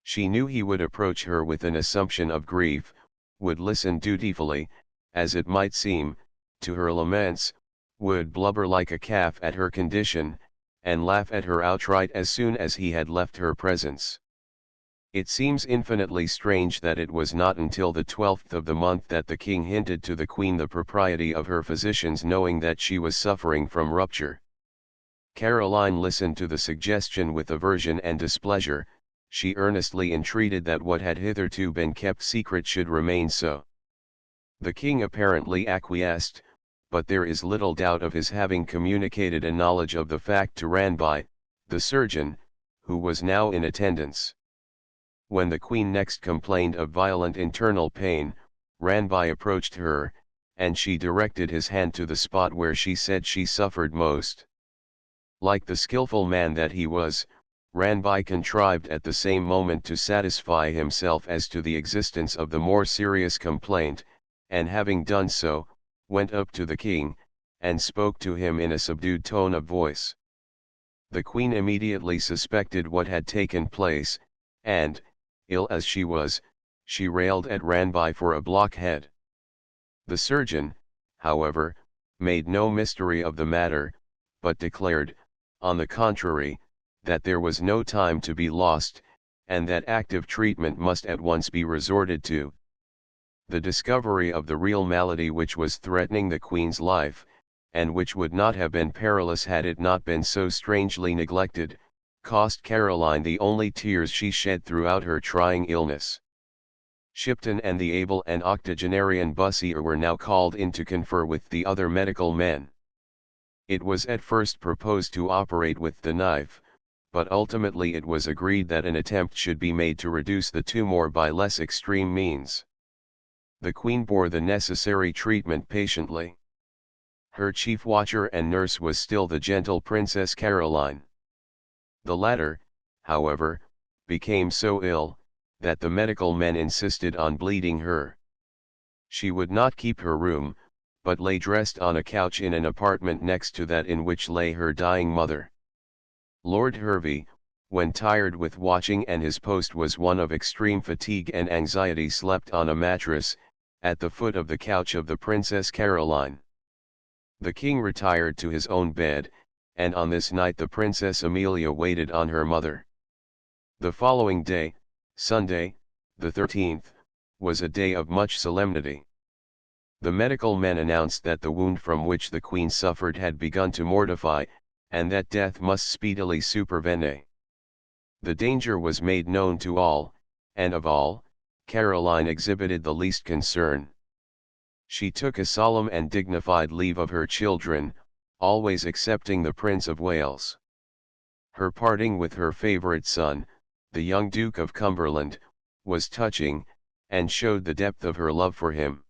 She knew he would approach her with an assumption of grief, would listen dutifully, as it might seem, to her laments, would blubber like a calf at her condition, and laugh at her outright as soon as he had left her presence. It seems infinitely strange that it was not until the 12th of the month that the king hinted to the queen the propriety of her physician's knowing that she was suffering from rupture. Caroline listened to the suggestion with aversion and displeasure. She earnestly entreated that what had hitherto been kept secret should remain so. The king apparently acquiesced, but there is little doubt of his having communicated a knowledge of the fact to Ranby, the surgeon, who was now in attendance. When the queen next complained of violent internal pain, Ranby approached her, and she directed his hand to the spot where she said she suffered most. Like the skillful man that he was, Ranby contrived at the same moment to satisfy himself as to the existence of the more serious complaint, and having done so, went up to the king, and spoke to him in a subdued tone of voice. The queen immediately suspected what had taken place, and, ill as she was, she railed at Ranby for a blockhead. The surgeon, however, made no mystery of the matter, but declared, on the contrary, that there was no time to be lost, and that active treatment must at once be resorted to. The discovery of the real malady which was threatening the queen's life, and which would not have been perilous had it not been so strangely neglected, cost Caroline the only tears she shed throughout her trying illness. Shipton and the able and octogenarian Bussier were now called in to confer with the other medical men. It was at first proposed to operate with the knife, but ultimately it was agreed that an attempt should be made to reduce the tumor by less extreme means. The queen bore the necessary treatment patiently. Her chief watcher and nurse was still the gentle Princess Caroline. The latter, however, became so ill, that the medical men insisted on bleeding her. She would not keep her room, but lay dressed on a couch in an apartment next to that in which lay her dying mother. Lord Hervey, when tired with watching and his post was one of extreme fatigue and anxiety, slept on a mattress, at the foot of the couch of the Princess Caroline. The king retired to his own bed, and on this night the Princess Amelia waited on her mother. The following day, Sunday, the 13th, was a day of much solemnity. The medical men announced that the wound from which the queen suffered had begun to mortify, and that death must speedily supervene. The danger was made known to all, and of all, Caroline exhibited the least concern. She took a solemn and dignified leave of her children, always excepting the Prince of Wales. Her parting with her favourite son, the young Duke of Cumberland, was touching, and showed the depth of her love for him.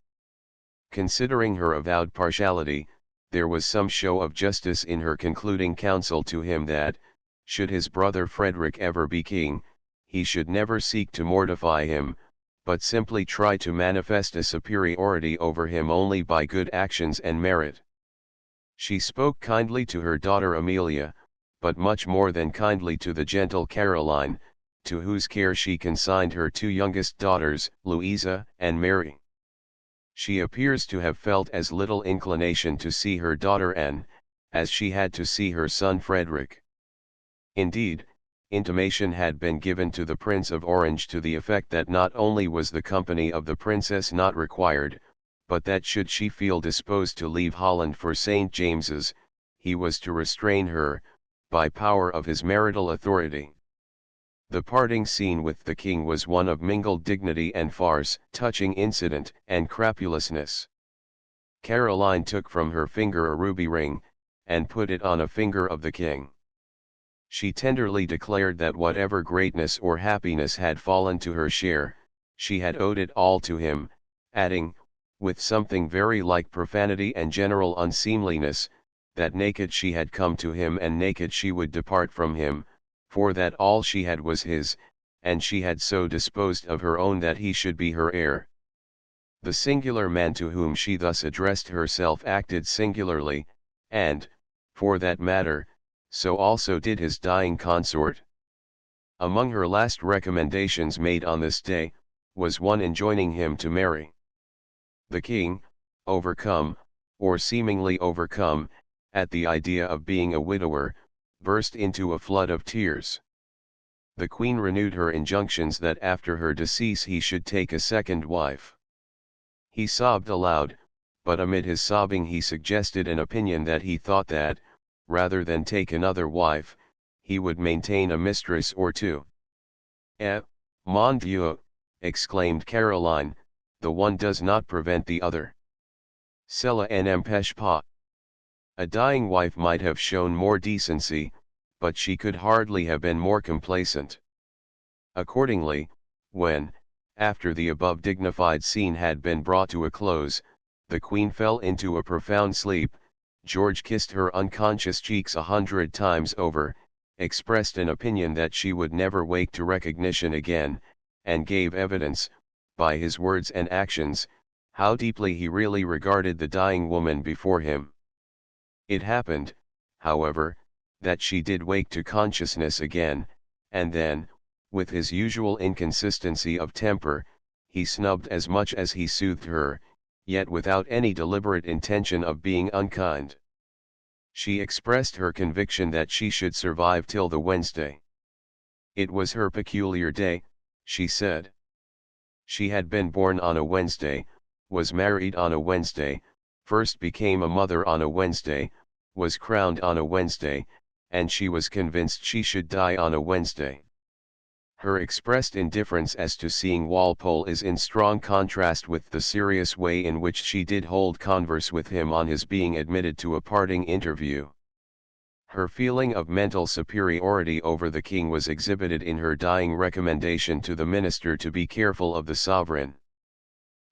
Considering her avowed partiality, there was some show of justice in her concluding counsel to him that, should his brother Frederick ever be king, he should never seek to mortify him, but simply try to manifest a superiority over him only by good actions and merit. She spoke kindly to her daughter Amelia, but much more than kindly to the gentle Caroline, to whose care she consigned her two youngest daughters, Louisa and Mary. She appears to have felt as little inclination to see her daughter Anne, as she had to see her son Frederick. Indeed, intimation had been given to the Prince of Orange to the effect that not only was the company of the princess not required, but that should she feel disposed to leave Holland for St. James's, he was to restrain her, by power of his marital authority. The parting scene with the king was one of mingled dignity and farce, touching incident and crapulousness. Caroline took from her finger a ruby ring, and put it on a finger of the king. She tenderly declared that whatever greatness or happiness had fallen to her share, she had owed it all to him, adding, with something very like profanity and general unseemliness, that naked she had come to him and naked she would depart from him, for that all she had was his, and she had so disposed of her own that he should be her heir. The singular man to whom she thus addressed herself acted singularly, and, for that matter, so also did his dying consort. Among her last recommendations made on this day, was one enjoining him to marry. The king, overcome, or seemingly overcome, at the idea of being a widower, burst into a flood of tears. The queen renewed her injunctions that after her decease he should take a second wife. He sobbed aloud, but amid his sobbing he suggested an opinion that he thought that, rather than take another wife, he would maintain a mistress or two. "Eh, mon Dieu," exclaimed Caroline, "the one does not prevent the other. Cela n'empêche pas." A dying wife might have shown more decency, but she could hardly have been more complacent. Accordingly, when, after the above dignified scene had been brought to a close, the queen fell into a profound sleep, George kissed her unconscious cheeks 100 times over, expressed an opinion that she would never wake to recognition again, and gave evidence, by his words and actions, how deeply he really regarded the dying woman before him. It happened, however, that she did wake to consciousness again, and then, with his usual inconsistency of temper, he snubbed as much as he soothed her, yet without any deliberate intention of being unkind. She expressed her conviction that she should survive till the Wednesday. It was her peculiar day, she said. She had been born on a Wednesday, was married on a Wednesday, first became a mother on a Wednesday, was crowned on a Wednesday, and she was convinced she should die on a Wednesday. Her expressed indifference as to seeing Walpole is in strong contrast with the serious way in which she did hold converse with him on his being admitted to a parting interview. Her feeling of mental superiority over the king was exhibited in her dying recommendation to the minister to be careful of the sovereign.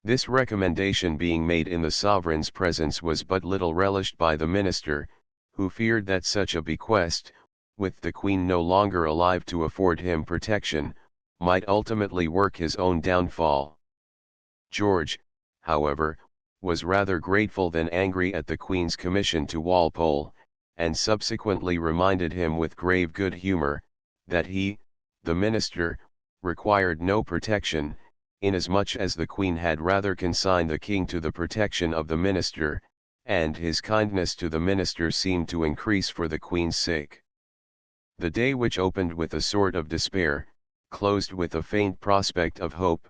This recommendation being made in the sovereign's presence was but little relished by the minister, who feared that such a bequest, with the queen no longer alive to afford him protection, might ultimately work his own downfall. George, however, was rather grateful than angry at the queen's commission to Walpole, and subsequently reminded him with grave good humor, that he, the minister, required no protection, inasmuch as the queen had rather consigned the king to the protection of the minister, and his kindness to the minister seemed to increase for the queen's sake. The day, which opened with a sort of despair, closed with a faint prospect of hope.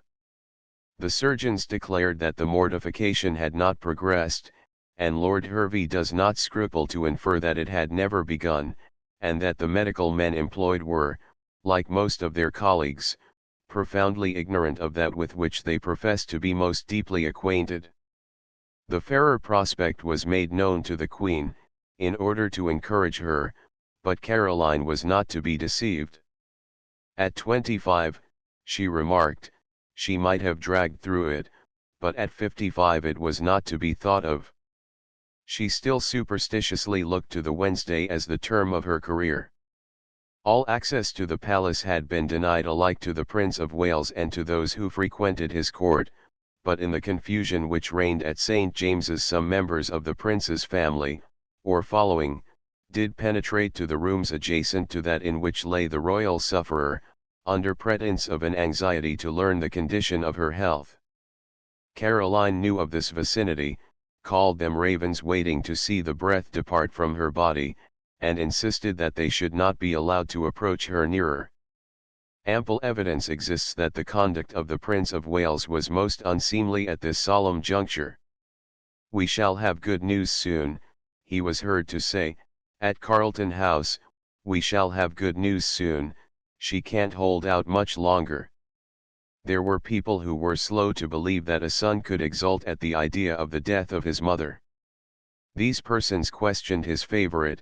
The surgeons declared that the mortification had not progressed, and Lord Hervey does not scruple to infer that it had never begun, and that the medical men employed were, like most of their colleagues, profoundly ignorant of that with which they professed to be most deeply acquainted. The fairer prospect was made known to the Queen, in order to encourage her, but Caroline was not to be deceived. At 25, she remarked, she might have dragged through it, but at 55 it was not to be thought of. She still superstitiously looked to the Wednesday as the term of her career. All access to the palace had been denied alike to the Prince of Wales and to those who frequented his court, but in the confusion which reigned at St. James's some members of the prince's family, or following, did penetrate to the rooms adjacent to that in which lay the royal sufferer, under pretence of an anxiety to learn the condition of her health. Caroline knew of this vicinity, called them ravens waiting to see the breath depart from her body, and insisted that they should not be allowed to approach her nearer. Ample evidence exists that the conduct of the Prince of Wales was most unseemly at this solemn juncture. "We shall have good news soon," he was heard to say, at Carlton House, "we shall have good news soon, she can't hold out much longer." There were people who were slow to believe that a son could exult at the idea of the death of his mother. These persons questioned his favourite,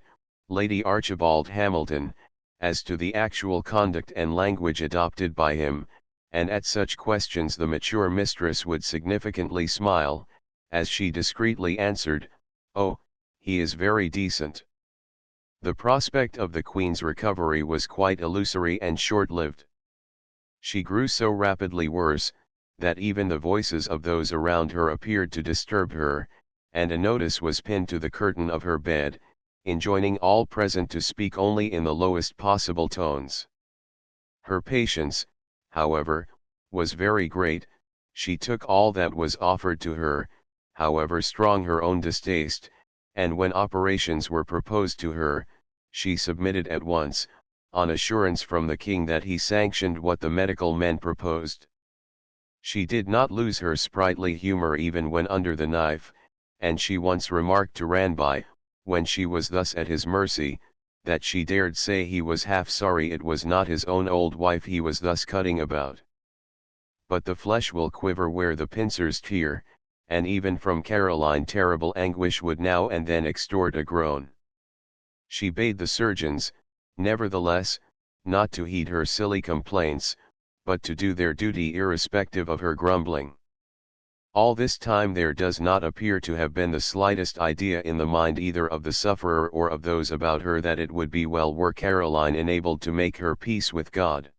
Lady Archibald Hamilton, as to the actual conduct and language adopted by him, and at such questions the mature mistress would significantly smile, as she discreetly answered, "Oh, he is very decent." The prospect of the Queen's recovery was quite illusory and short-lived. She grew so rapidly worse, that even the voices of those around her appeared to disturb her, and a notice was pinned to the curtain of her bed, enjoining all present to speak only in the lowest possible tones. Her patience, however, was very great. She took all that was offered to her, however strong her own distaste, and when operations were proposed to her, she submitted at once, on assurance from the king that he sanctioned what the medical men proposed. She did not lose her sprightly humor even when under the knife, and she once remarked to Ranby, when she was thus at his mercy, that she dared say he was half sorry it was not his own old wife he was thus cutting about. But the flesh will quiver where the pincers tear, and even from Caroline terrible anguish would now and then extort a groan. She bade the surgeons, nevertheless, not to heed her silly complaints, but to do their duty irrespective of her grumbling. All this time there does not appear to have been the slightest idea in the mind either of the sufferer or of those about her that it would be well were Caroline enabled to make her peace with God.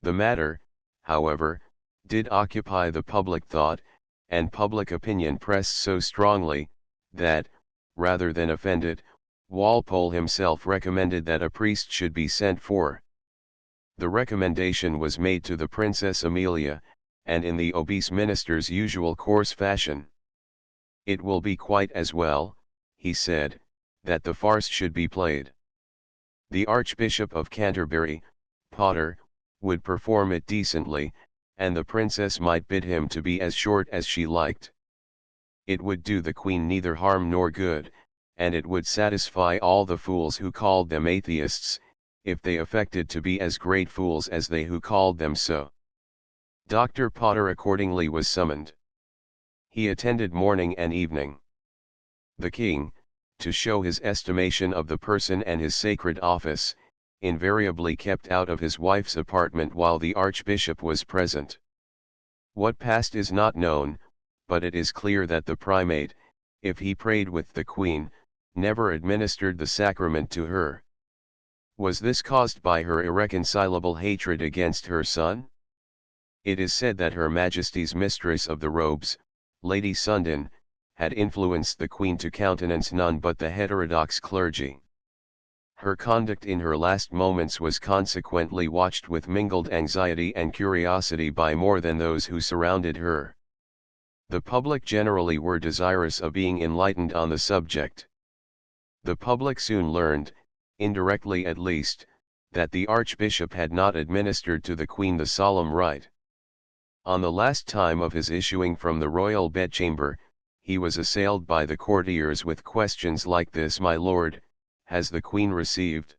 The matter, however, did occupy the public thought, and public opinion pressed so strongly, that, rather than offend it, Walpole himself recommended that a priest should be sent for. The recommendation was made to the Princess Amelia, and in the obese minister's usual coarse fashion. It will be quite as well, he said, that the farce should be played. The Archbishop of Canterbury, Potter, would perform it decently, and the princess might bid him to be as short as she liked. It would do the Queen neither harm nor good, and it would satisfy all the fools who called them atheists, if they affected to be as great fools as they who called them so. Dr. Potter accordingly was summoned. He attended morning and evening. The king, to show his estimation of the person and his sacred office, invariably kept out of his wife's apartment while the archbishop was present. What passed is not known, but it is clear that the primate, if he prayed with the queen, never administered the sacrament to her. Was this caused by her irreconcilable hatred against her son? It is said that Her Majesty's Mistress of the Robes, Lady Sundon, had influenced the Queen to countenance none but the heterodox clergy. Her conduct in her last moments was consequently watched with mingled anxiety and curiosity by more than those who surrounded her. The public generally were desirous of being enlightened on the subject. The public soon learned, indirectly at least, that the Archbishop had not administered to the Queen the solemn rite. On the last time of his issuing from the royal bedchamber, he was assailed by the courtiers with questions like this: "My lord, has the Queen received?"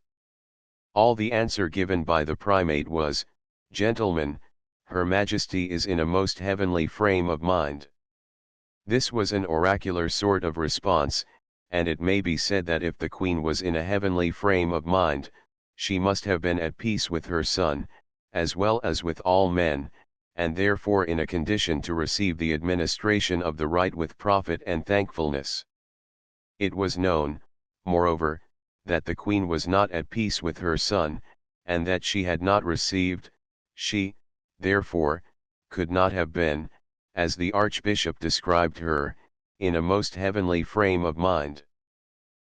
All the answer given by the primate was, "Gentlemen, Her Majesty is in a most heavenly frame of mind." This was an oracular sort of response, and it may be said that if the Queen was in a heavenly frame of mind, she must have been at peace with her son, as well as with all men, and therefore in a condition to receive the administration of the rite with profit and thankfulness. It was known, moreover, that the Queen was not at peace with her son, and that she had not received, she, therefore, could not have been, as the Archbishop described her, in a most heavenly frame of mind.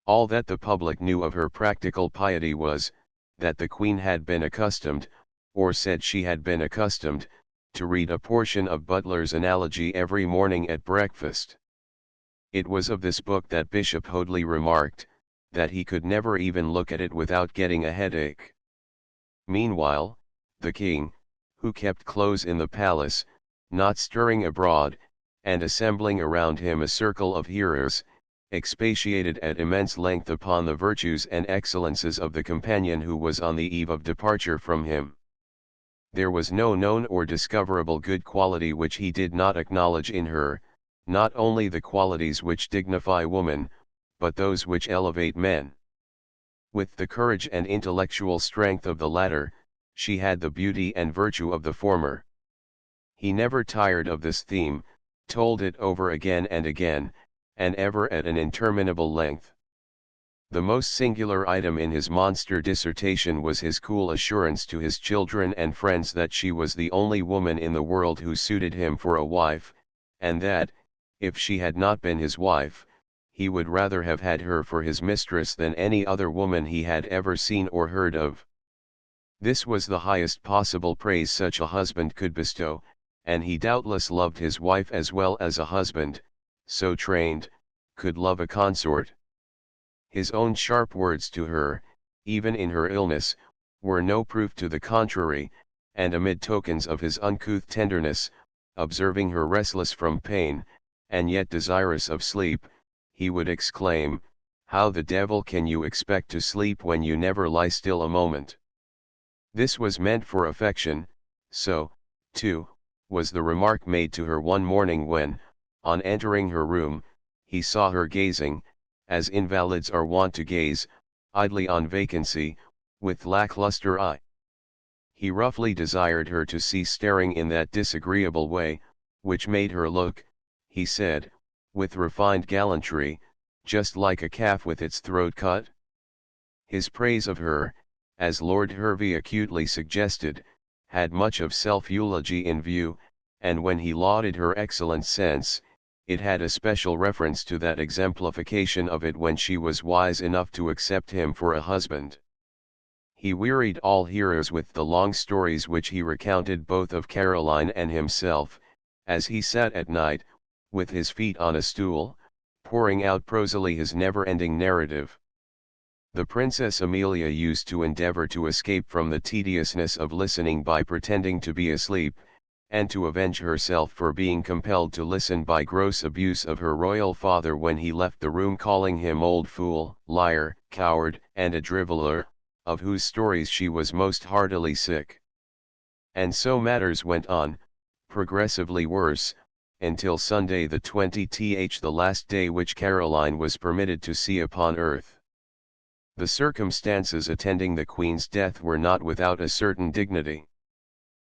All that the public knew of her practical piety was, that the Queen had been accustomed, or said she had been accustomed, to read a portion of Butler's Analogy every morning at breakfast. It was of this book that Bishop Hoadley remarked, that he could never even look at it without getting a headache. Meanwhile, the king, who kept close in the palace, not stirring abroad, and assembling around him a circle of hearers, expatiated at immense length upon the virtues and excellences of the companion who was on the eve of departure from him. There was no known or discoverable good quality which he did not acknowledge in her, not only the qualities which dignify woman, but those which elevate men. With the courage and intellectual strength of the latter, she had the beauty and virtue of the former. He never tired of this theme, told it over again and again, and ever at an interminable length. The most singular item in his monster dissertation was his cool assurance to his children and friends that she was the only woman in the world who suited him for a wife, and that, if she had not been his wife, he would rather have had her for his mistress than any other woman he had ever seen or heard of. This was the highest possible praise such a husband could bestow, and he doubtless loved his wife as well as a husband, so trained, could love a consort. His own sharp words to her, even in her illness, were no proof to the contrary, and amid tokens of his uncouth tenderness, observing her restless from pain, and yet desirous of sleep, he would exclaim, "How the devil can you expect to sleep when you never lie still a moment?" This was meant for affection, so, too, was the remark made to her one morning when, on entering her room, he saw her gazing, as invalids are wont to gaze, idly on vacancy, with lackluster eye. He roughly desired her to cease staring in that disagreeable way, which made her look, he said, with refined gallantry, just like a calf with its throat cut. His praise of her, as Lord Hervey acutely suggested, had much of self-eulogy in view, and when he lauded her excellent sense, it had a special reference to that exemplification of it when she was wise enough to accept him for a husband. He wearied all hearers with the long stories which he recounted both of Caroline and himself, as he sat at night, with his feet on a stool, pouring out prosily his never-ending narrative. The Princess Amelia used to endeavor to escape from the tediousness of listening by pretending to be asleep, and to avenge herself for being compelled to listen by gross abuse of her royal father when he left the room, calling him old fool, liar, coward, and a driveler, of whose stories she was most heartily sick. And so matters went on, progressively worse, until Sunday the 20th, the last day which Caroline was permitted to see upon earth. The circumstances attending the Queen's death were not without a certain dignity.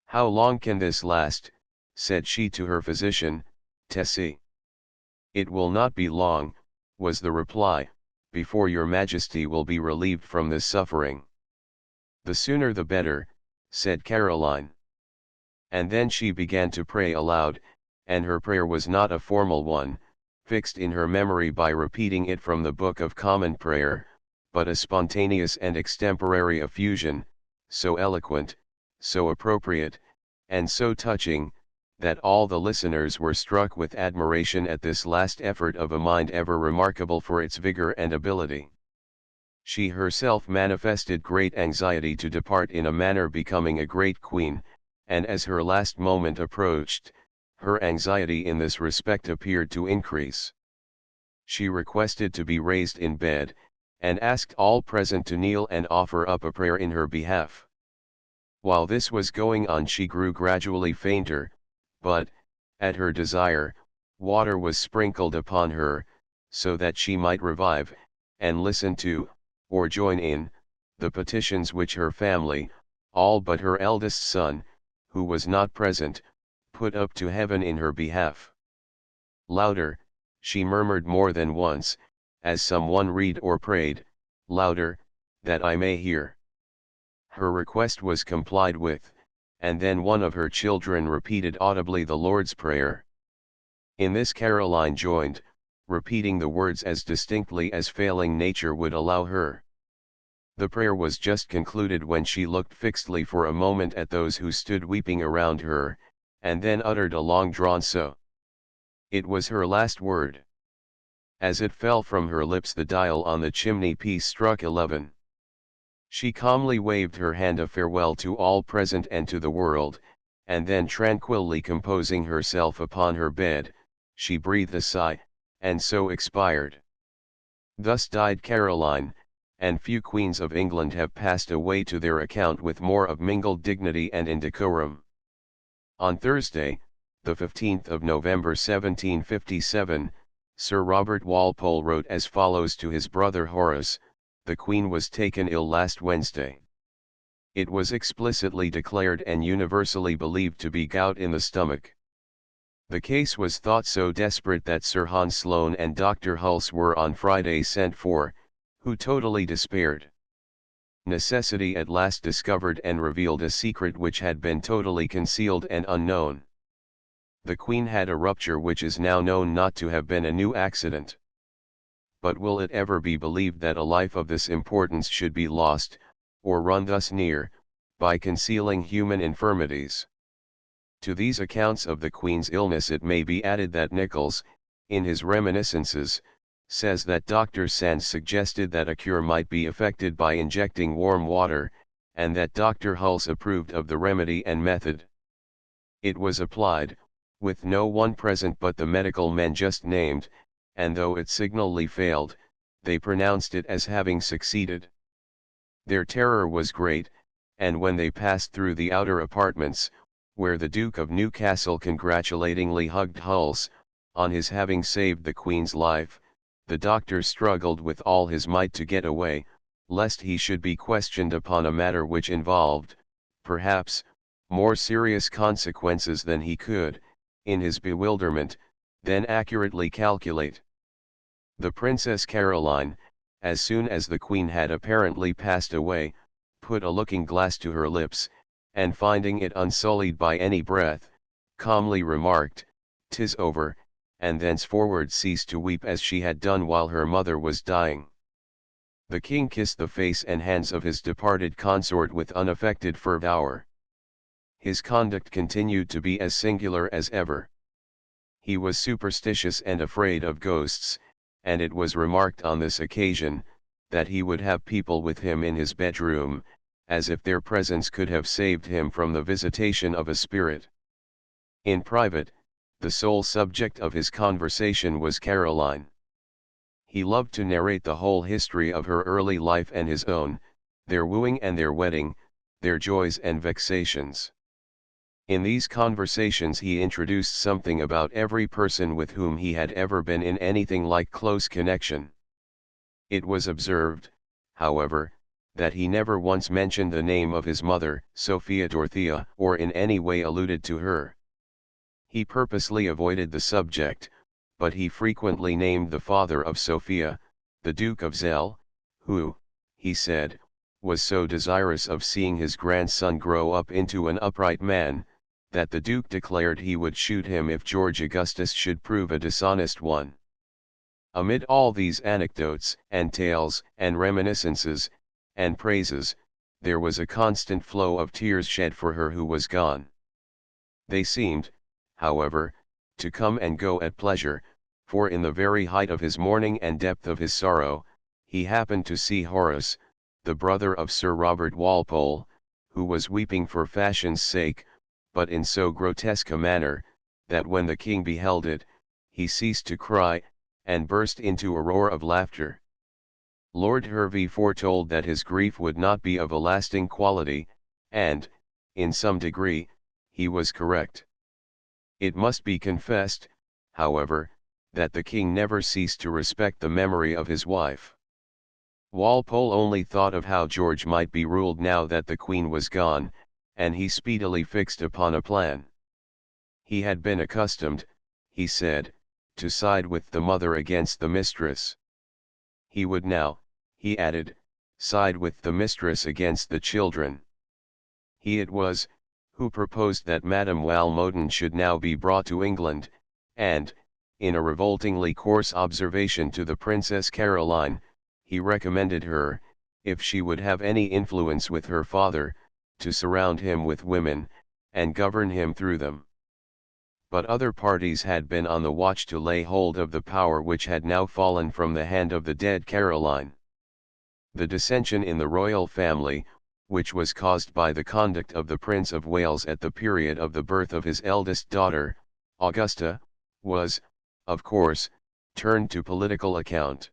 "How long can this last?" said she to her physician, Tessie. "It will not be long," was the reply, "before your Majesty will be relieved from this suffering." "The sooner the better," said Caroline. And then she began to pray aloud, and her prayer was not a formal one, fixed in her memory by repeating it from the Book of Common Prayer, but a spontaneous and extemporary effusion, so eloquent, so appropriate, and so touching, that all the listeners were struck with admiration at this last effort of a mind ever remarkable for its vigor and ability. She herself manifested great anxiety to depart in a manner becoming a great queen, and as her last moment approached, her anxiety in this respect appeared to increase. She requested to be raised in bed, and asked all present to kneel and offer up a prayer in her behalf. While this was going on she grew gradually fainter, but, at her desire, water was sprinkled upon her, so that she might revive, and listen to, or join in, the petitions which her family, all but her eldest son, who was not present, put up to heaven in her behalf. "Louder," she murmured more than once, as some one read or prayed, "louder, that I may hear." Her request was complied with, and then one of her children repeated audibly the Lord's Prayer. In this Caroline joined, repeating the words as distinctly as failing nature would allow her. The prayer was just concluded when she looked fixedly for a moment at those who stood weeping around her, and then uttered a long-drawn "so." It was her last word. As it fell from her lips the dial on the chimney-piece struck 11. She calmly waved her hand of farewell to all present and to the world, and then tranquilly composing herself upon her bed, she breathed a sigh, and so expired. Thus died Caroline, and few queens of England have passed away to their account with more of mingled dignity and indecorum. On Thursday, the 15th of November 1757, Sir Robert Walpole wrote as follows to his brother Horace: "The Queen was taken ill last Wednesday. It was explicitly declared and universally believed to be gout in the stomach. The case was thought so desperate that Sir Hans Sloane and Dr. Hulse were on Friday sent for, who totally despaired. Necessity at last discovered and revealed a secret which had been totally concealed and unknown. The Queen had a rupture which is now known not to have been a new accident. But will it ever be believed that a life of this importance should be lost, or run thus near, by concealing human infirmities. To these accounts of the Queen's illness it may be added that Nichols, in his reminiscences, says that Dr. Sands suggested that a cure might be effected by injecting warm water, and that Dr. Hulse approved of the remedy and method. It was applied, with no one present but the medical men just named, and though it signally failed, they pronounced it as having succeeded. Their terror was great, and when they passed through the outer apartments, where the Duke of Newcastle congratulatingly hugged Hulse, on his having saved the Queen's life, the doctor struggled with all his might to get away, lest he should be questioned upon a matter which involved, perhaps, more serious consequences than he could, in his bewilderment, then accurately calculate. The Princess Caroline, as soon as the Queen had apparently passed away, put a looking-glass to her lips, and finding it unsullied by any breath, calmly remarked, "'Tis over," and thenceforward ceased to weep as she had done while her mother was dying. The King kissed the face and hands of his departed consort with unaffected fervour. His conduct continued to be as singular as ever. He was superstitious and afraid of ghosts, and it was remarked on this occasion, that he would have people with him in his bedroom, as if their presence could have saved him from the visitation of a spirit. In private, the sole subject of his conversation was Caroline. He loved to narrate the whole history of her early life and his own, their wooing and their wedding, their joys and vexations. In these conversations he introduced something about every person with whom he had ever been in anything like close connection. It was observed, however, that he never once mentioned the name of his mother, Sophia Dorothea, or in any way alluded to her. He purposely avoided the subject, but he frequently named the father of Sophia, the Duke of Zell, who, he said, was so desirous of seeing his grandson grow up into an upright man, that the Duke declared he would shoot him if George Augustus should prove a dishonest one. Amid all these anecdotes, and tales, and reminiscences, and praises, there was a constant flow of tears shed for her who was gone. They seemed, however, to come and go at pleasure, for in the very height of his mourning and depth of his sorrow, he happened to see Horace, the brother of Sir Robert Walpole, who was weeping for fashion's sake, but in so grotesque a manner, that when the King beheld it, he ceased to cry, and burst into a roar of laughter. Lord Hervey foretold that his grief would not be of a lasting quality, and, in some degree, he was correct. It must be confessed, however, that the King never ceased to respect the memory of his wife. Walpole only thought of how George might be ruled now that the Queen was gone, and he speedily fixed upon a plan. He had been accustomed, he said, to side with the mother against the mistress. He would now, he added, side with the mistress against the children. He it was, who proposed that Madame Walmoden should now be brought to England, and, in a revoltingly coarse observation to the Princess Caroline, he recommended her, if she would have any influence with her father, to surround him with women, and govern him through them. But other parties had been on the watch to lay hold of the power which had now fallen from the hand of the dead Caroline. The dissension in the royal family, which was caused by the conduct of the Prince of Wales at the period of the birth of his eldest daughter, Augusta, was, of course, turned to political account.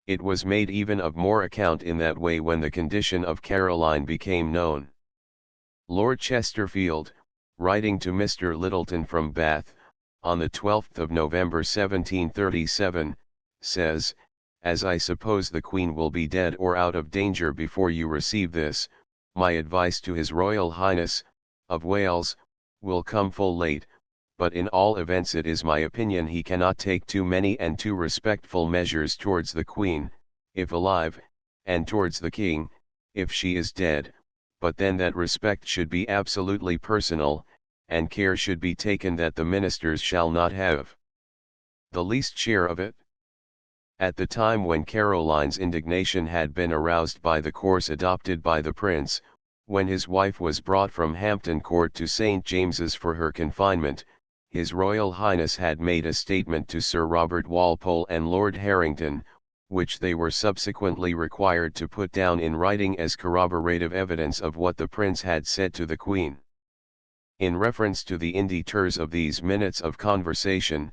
It was made even of more account in that way when the condition of Caroline became known. Lord Chesterfield, writing to Mr. Littleton from Bath, on the 12th of November 1737, says, "As I suppose the Queen will be dead or out of danger before you receive this, my advice to His Royal Highness, of Wales, will come full late, but in all events it is my opinion he cannot take too many and too respectful measures towards the Queen, if alive, and towards the King, if she is dead, but then that respect should be absolutely personal, and care should be taken that the ministers shall not have the least share of it." At the time when Caroline's indignation had been aroused by the course adopted by the prince, When his wife was brought from Hampton Court to St. James's for her confinement, His Royal Highness had made a statement to Sir Robert Walpole and Lord Harrington, which they were subsequently required to put down in writing as corroborative evidence of what the Prince had said to the Queen. In reference to the inditeurs of these minutes of conversation,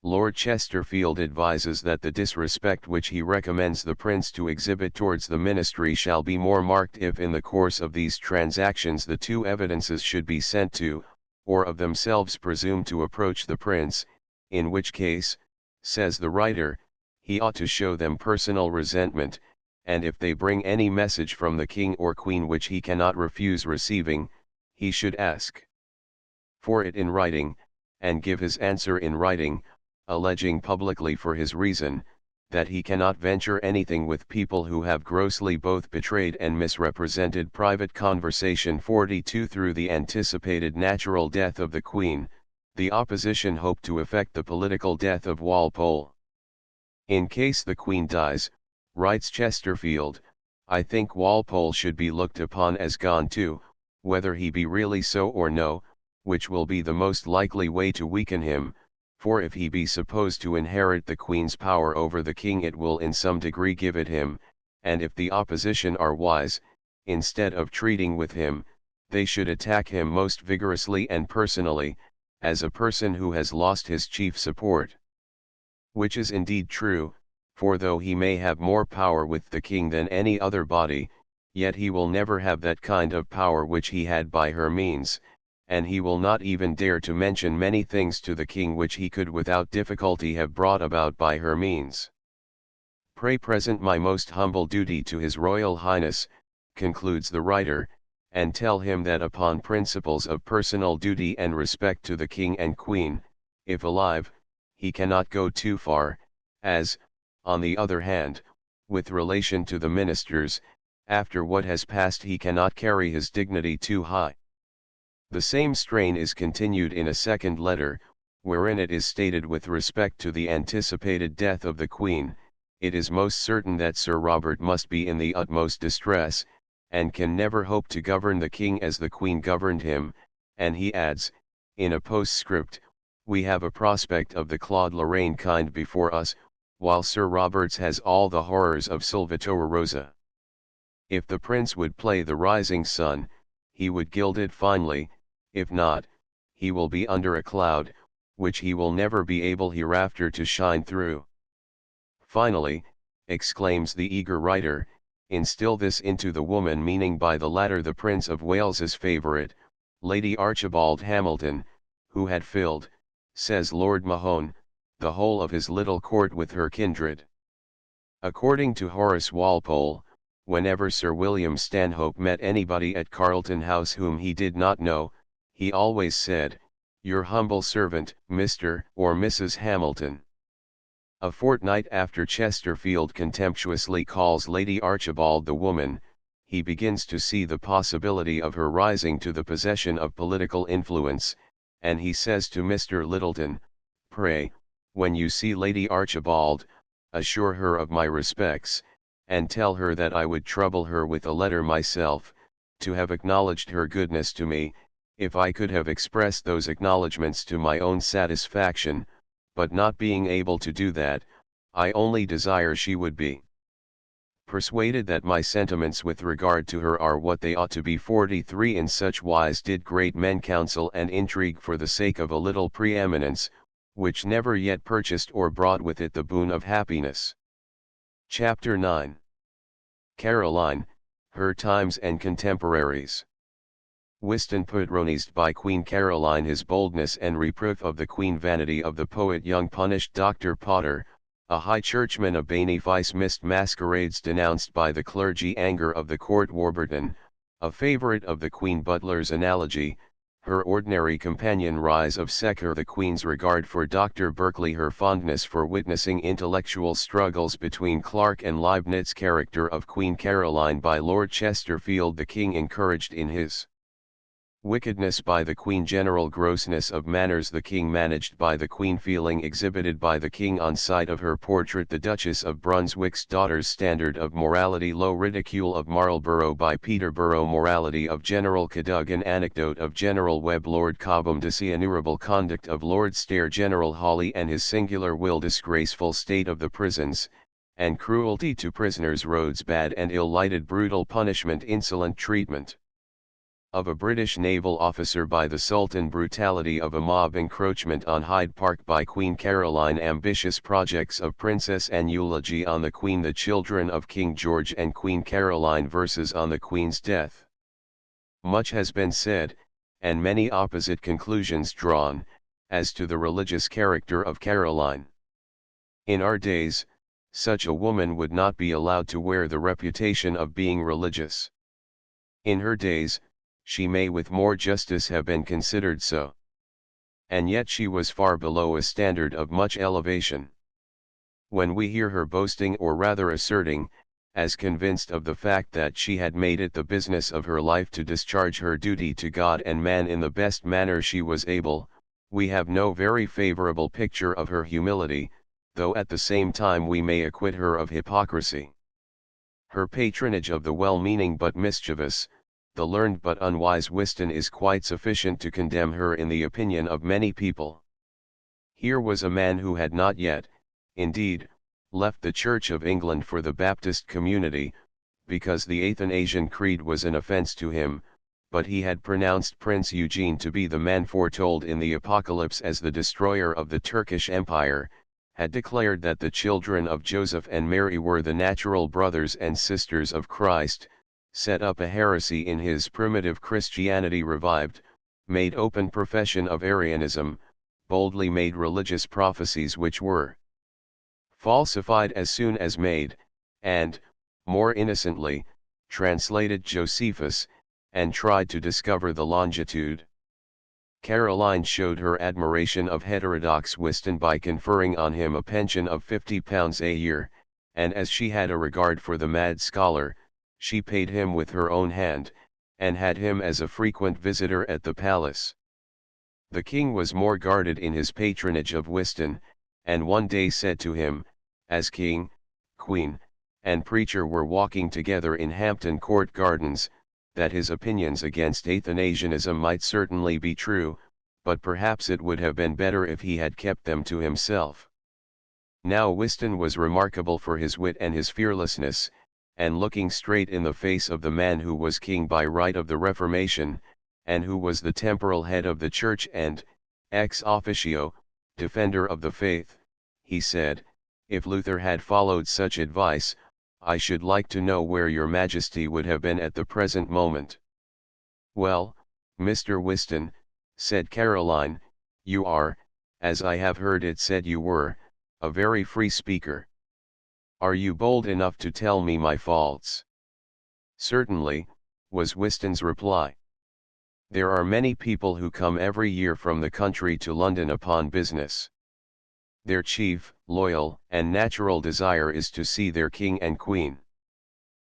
Lord Chesterfield advises that the disrespect which he recommends the Prince to exhibit towards the Ministry shall be more marked if in the course of these transactions the two evidences should be sent to, or of themselves presume to approach the Prince, in which case, says the writer, he ought to show them personal resentment, and if they bring any message from the King or Queen which he cannot refuse receiving, he should ask for it in writing, and give his answer in writing, alleging publicly for his reason, that he cannot venture anything with people who have grossly both betrayed and misrepresented private conversation. 42 Through the anticipated natural death of the Queen, the opposition hoped to effect the political death of Walpole. In case the Queen dies, writes Chesterfield, I think Walpole should be looked upon as gone too, whether he be really so or no, which will be the most likely way to weaken him. For if he be supposed to inherit the Queen's power over the King it will in some degree give it him, and if the opposition are wise, instead of treating with him, they should attack him most vigorously and personally, as a person who has lost his chief support. Which is indeed true, for though he may have more power with the King than any other body, yet he will never have that kind of power which he had by her means, and he will not even dare to mention many things to the King which he could without difficulty have brought about by her means. Pray present my most humble duty to His Royal Highness, concludes the writer, and tell him that upon principles of personal duty and respect to the King and Queen, if alive, he cannot go too far, as, on the other hand, with relation to the ministers, after what has passed he cannot carry his dignity too high. The same strain is continued in a second letter, wherein it is stated with respect to the anticipated death of the Queen, it is most certain that Sir Robert must be in the utmost distress, and can never hope to govern the King as the Queen governed him, and he adds, in a postscript, we have a prospect of the Claude Lorraine kind before us, while Sir Robert's has all the horrors of Salvator Rosa. If the Prince would play the rising sun, he would gild it finely, if not, he will be under a cloud, which he will never be able hereafter to shine through. Finally, exclaims the eager writer, instill this into the woman, meaning by the latter the Prince of Wales's favourite, Lady Archibald Hamilton, who had filled, says Lord Mahone, the whole of his little court with her kindred. According to Horace Walpole, whenever Sir William Stanhope met anybody at Carlton House whom he did not know, he always said, your humble servant, Mr. or Mrs. Hamilton. A fortnight after Chesterfield contemptuously calls Lady Archibald the woman, he begins to see the possibility of her rising to the possession of political influence, and he says to Mr. Littleton, pray, when you see Lady Archibald, assure her of my respects, and tell her that I would trouble her with a letter myself, to have acknowledged her goodness to me, if I could have expressed those acknowledgments to my own satisfaction, but not being able to do that, I only desire she would be persuaded that my sentiments with regard to her are what they ought to be. 43 In such wise did great men counsel and intrigue for the sake of a little preeminence, which never yet purchased or brought with it the boon of happiness. Chapter 9. Caroline, Her Times and Contemporaries. Whiston patronized by Queen Caroline, his boldness and reproof of the Queen, vanity of the poet young punished Dr. Potter, a high churchman, a benefice missed masquerades denounced by the clergy, anger of the court, Warburton, a favourite of the Queen, Butler's analogy, her ordinary companion, rise of Secker, the Queen's regard for Dr. Berkeley, her fondness for witnessing intellectual struggles between Clarke and Leibniz, character of Queen Caroline by Lord Chesterfield, the King encouraged in his Wickedness by the Queen, general grossness of manners the King managed by the Queen, feeling exhibited by the King on sight of her portrait the Duchess of Brunswick's daughters, standard of morality low, ridicule of Marlborough by Peterborough, morality of General Cadogan, anecdote of General Webb, Lord Cobham, dishonourable conduct of Lord Stair, General Hawley and his singular will, disgraceful state of the prisons, and cruelty to prisoners, roads bad and ill lighted, brutal punishment, insolent treatment of a British naval officer by the Sultan, brutality of a mob, encroachment on Hyde Park by Queen Caroline, ambitious projects of Princess Anne, eulogy on the Queen, the children of King George and Queen Caroline, verses on the Queen's death. Much has been said, and many opposite conclusions drawn, as to the religious character of Caroline. In our days, such a woman would not be allowed to wear the reputation of being religious. In her days, she may with more justice have been considered so. And yet she was far below a standard of much elevation. When we hear her boasting, or rather asserting, as convinced of the fact that she had made it the business of her life to discharge her duty to God and man in the best manner she was able, we have no very favorable picture of her humility, though at the same time we may acquit her of hypocrisy. Her patronage of the well-meaning but mischievous, the learned but unwise Whiston is quite sufficient to condemn her in the opinion of many people. Here was a man who had not yet, indeed, left the Church of England for the Baptist community, because the Athanasian Creed was an offence to him, but he had pronounced Prince Eugene to be the man foretold in the Apocalypse as the destroyer of the Turkish Empire, had declared that the children of Joseph and Mary were the natural brothers and sisters of Christ, set up a heresy in his primitive Christianity revived, made open profession of Arianism, boldly made religious prophecies which were falsified as soon as made, and, more innocently, translated Josephus, and tried to discover the longitude. Caroline showed her admiration of heterodox Whiston by conferring on him a pension of £50 a year, and as she had a regard for the mad scholar, she paid him with her own hand, and had him as a frequent visitor at the palace. The King was more guarded in his patronage of Whiston, and one day said to him, as King, Queen, and preacher were walking together in Hampton Court Gardens, that his opinions against Athanasianism might certainly be true, but perhaps it would have been better if he had kept them to himself. Now Whiston was remarkable for his wit and his fearlessness, and looking straight in the face of the man who was king by right of the Reformation, and who was the temporal head of the Church and, ex officio, defender of the faith, he said, "If Luther had followed such advice, I should like to know where your Majesty would have been at the present moment." "Well, Mr. Whiston," said Caroline, "you are, as I have heard it said you were, a very free speaker. Are you bold enough to tell me my faults?" "Certainly," was Whiston's reply. "There are many people who come every year from the country to London upon business. Their chief, loyal, and natural desire is to see their king and queen.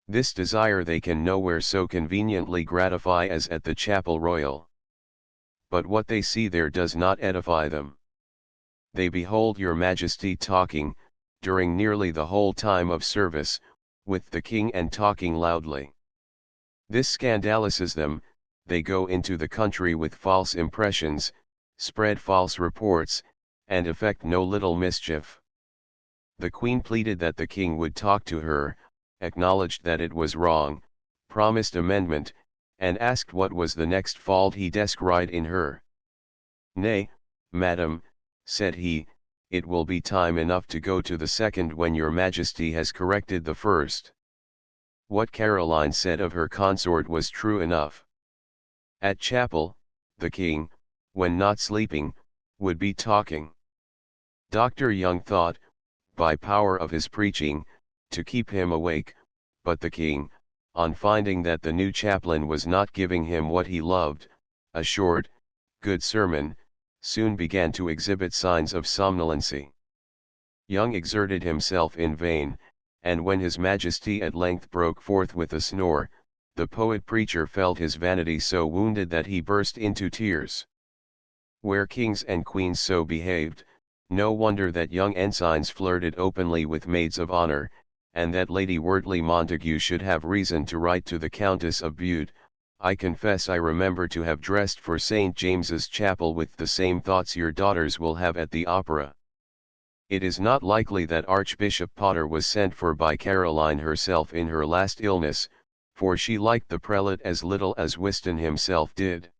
This desire they can nowhere so conveniently gratify as at the Chapel Royal. But what they see there does not edify them. They behold your Majesty talking, during nearly the whole time of service, with the king and talking loudly. This scandalizes them, they go into the country with false impressions, spread false reports, and effect no little mischief." The Queen pleaded that the King would talk to her, acknowledged that it was wrong, promised amendment, and asked what was the next fault he descried in her. "Nay, madam," said he, "it will be time enough to go to the second when your Majesty has corrected the first." What Caroline said of her consort was true enough. At chapel, the King, when not sleeping, would be talking. Dr. Young thought, by power of his preaching, to keep him awake, but the King, on finding that the new chaplain was not giving him what he loved, a short, good sermon, soon began to exhibit signs of somnolency. Young exerted himself in vain, and when his Majesty at length broke forth with a snore, the poet-preacher felt his vanity so wounded that he burst into tears. Where kings and queens so behaved, no wonder that young ensigns flirted openly with maids of honor, and that Lady Wortley Montagu should have reason to write to the Countess of Bude, "I confess I remember to have dressed for St. James's Chapel with the same thoughts your daughters will have at the opera." It is not likely that Archbishop Potter was sent for by Caroline herself in her last illness, for she liked the prelate as little as Whiston himself did.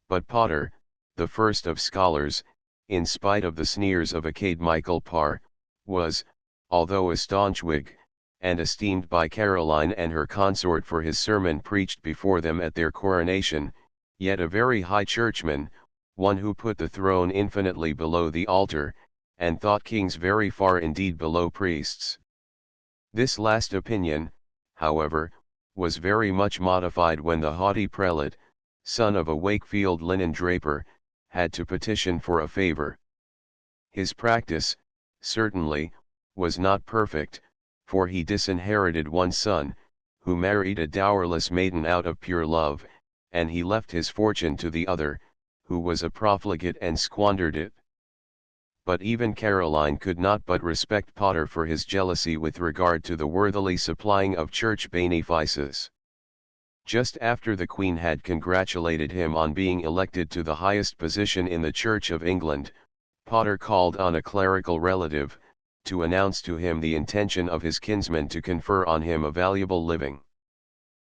But Potter, the first of scholars, in spite of the sneers of Academical Parr, was, although a staunch Whig, and esteemed by Caroline and her consort for his sermon preached before them at their coronation, yet a very high churchman, one who put the throne infinitely below the altar, and thought kings very far indeed below priests. This last opinion, however, was very much modified when the haughty prelate, son of a Wakefield linen draper, had to petition for a favor. His practice, certainly, was not perfect, for he disinherited one son, who married a dowerless maiden out of pure love, and he left his fortune to the other, who was a profligate and squandered it. But even Caroline could not but respect Potter for his jealousy with regard to the worthily supplying of church benefices. Just after the Queen had congratulated him on being elected to the highest position in the Church of England, Potter called on a clerical relative, to announce to him the intention of his kinsman to confer on him a valuable living.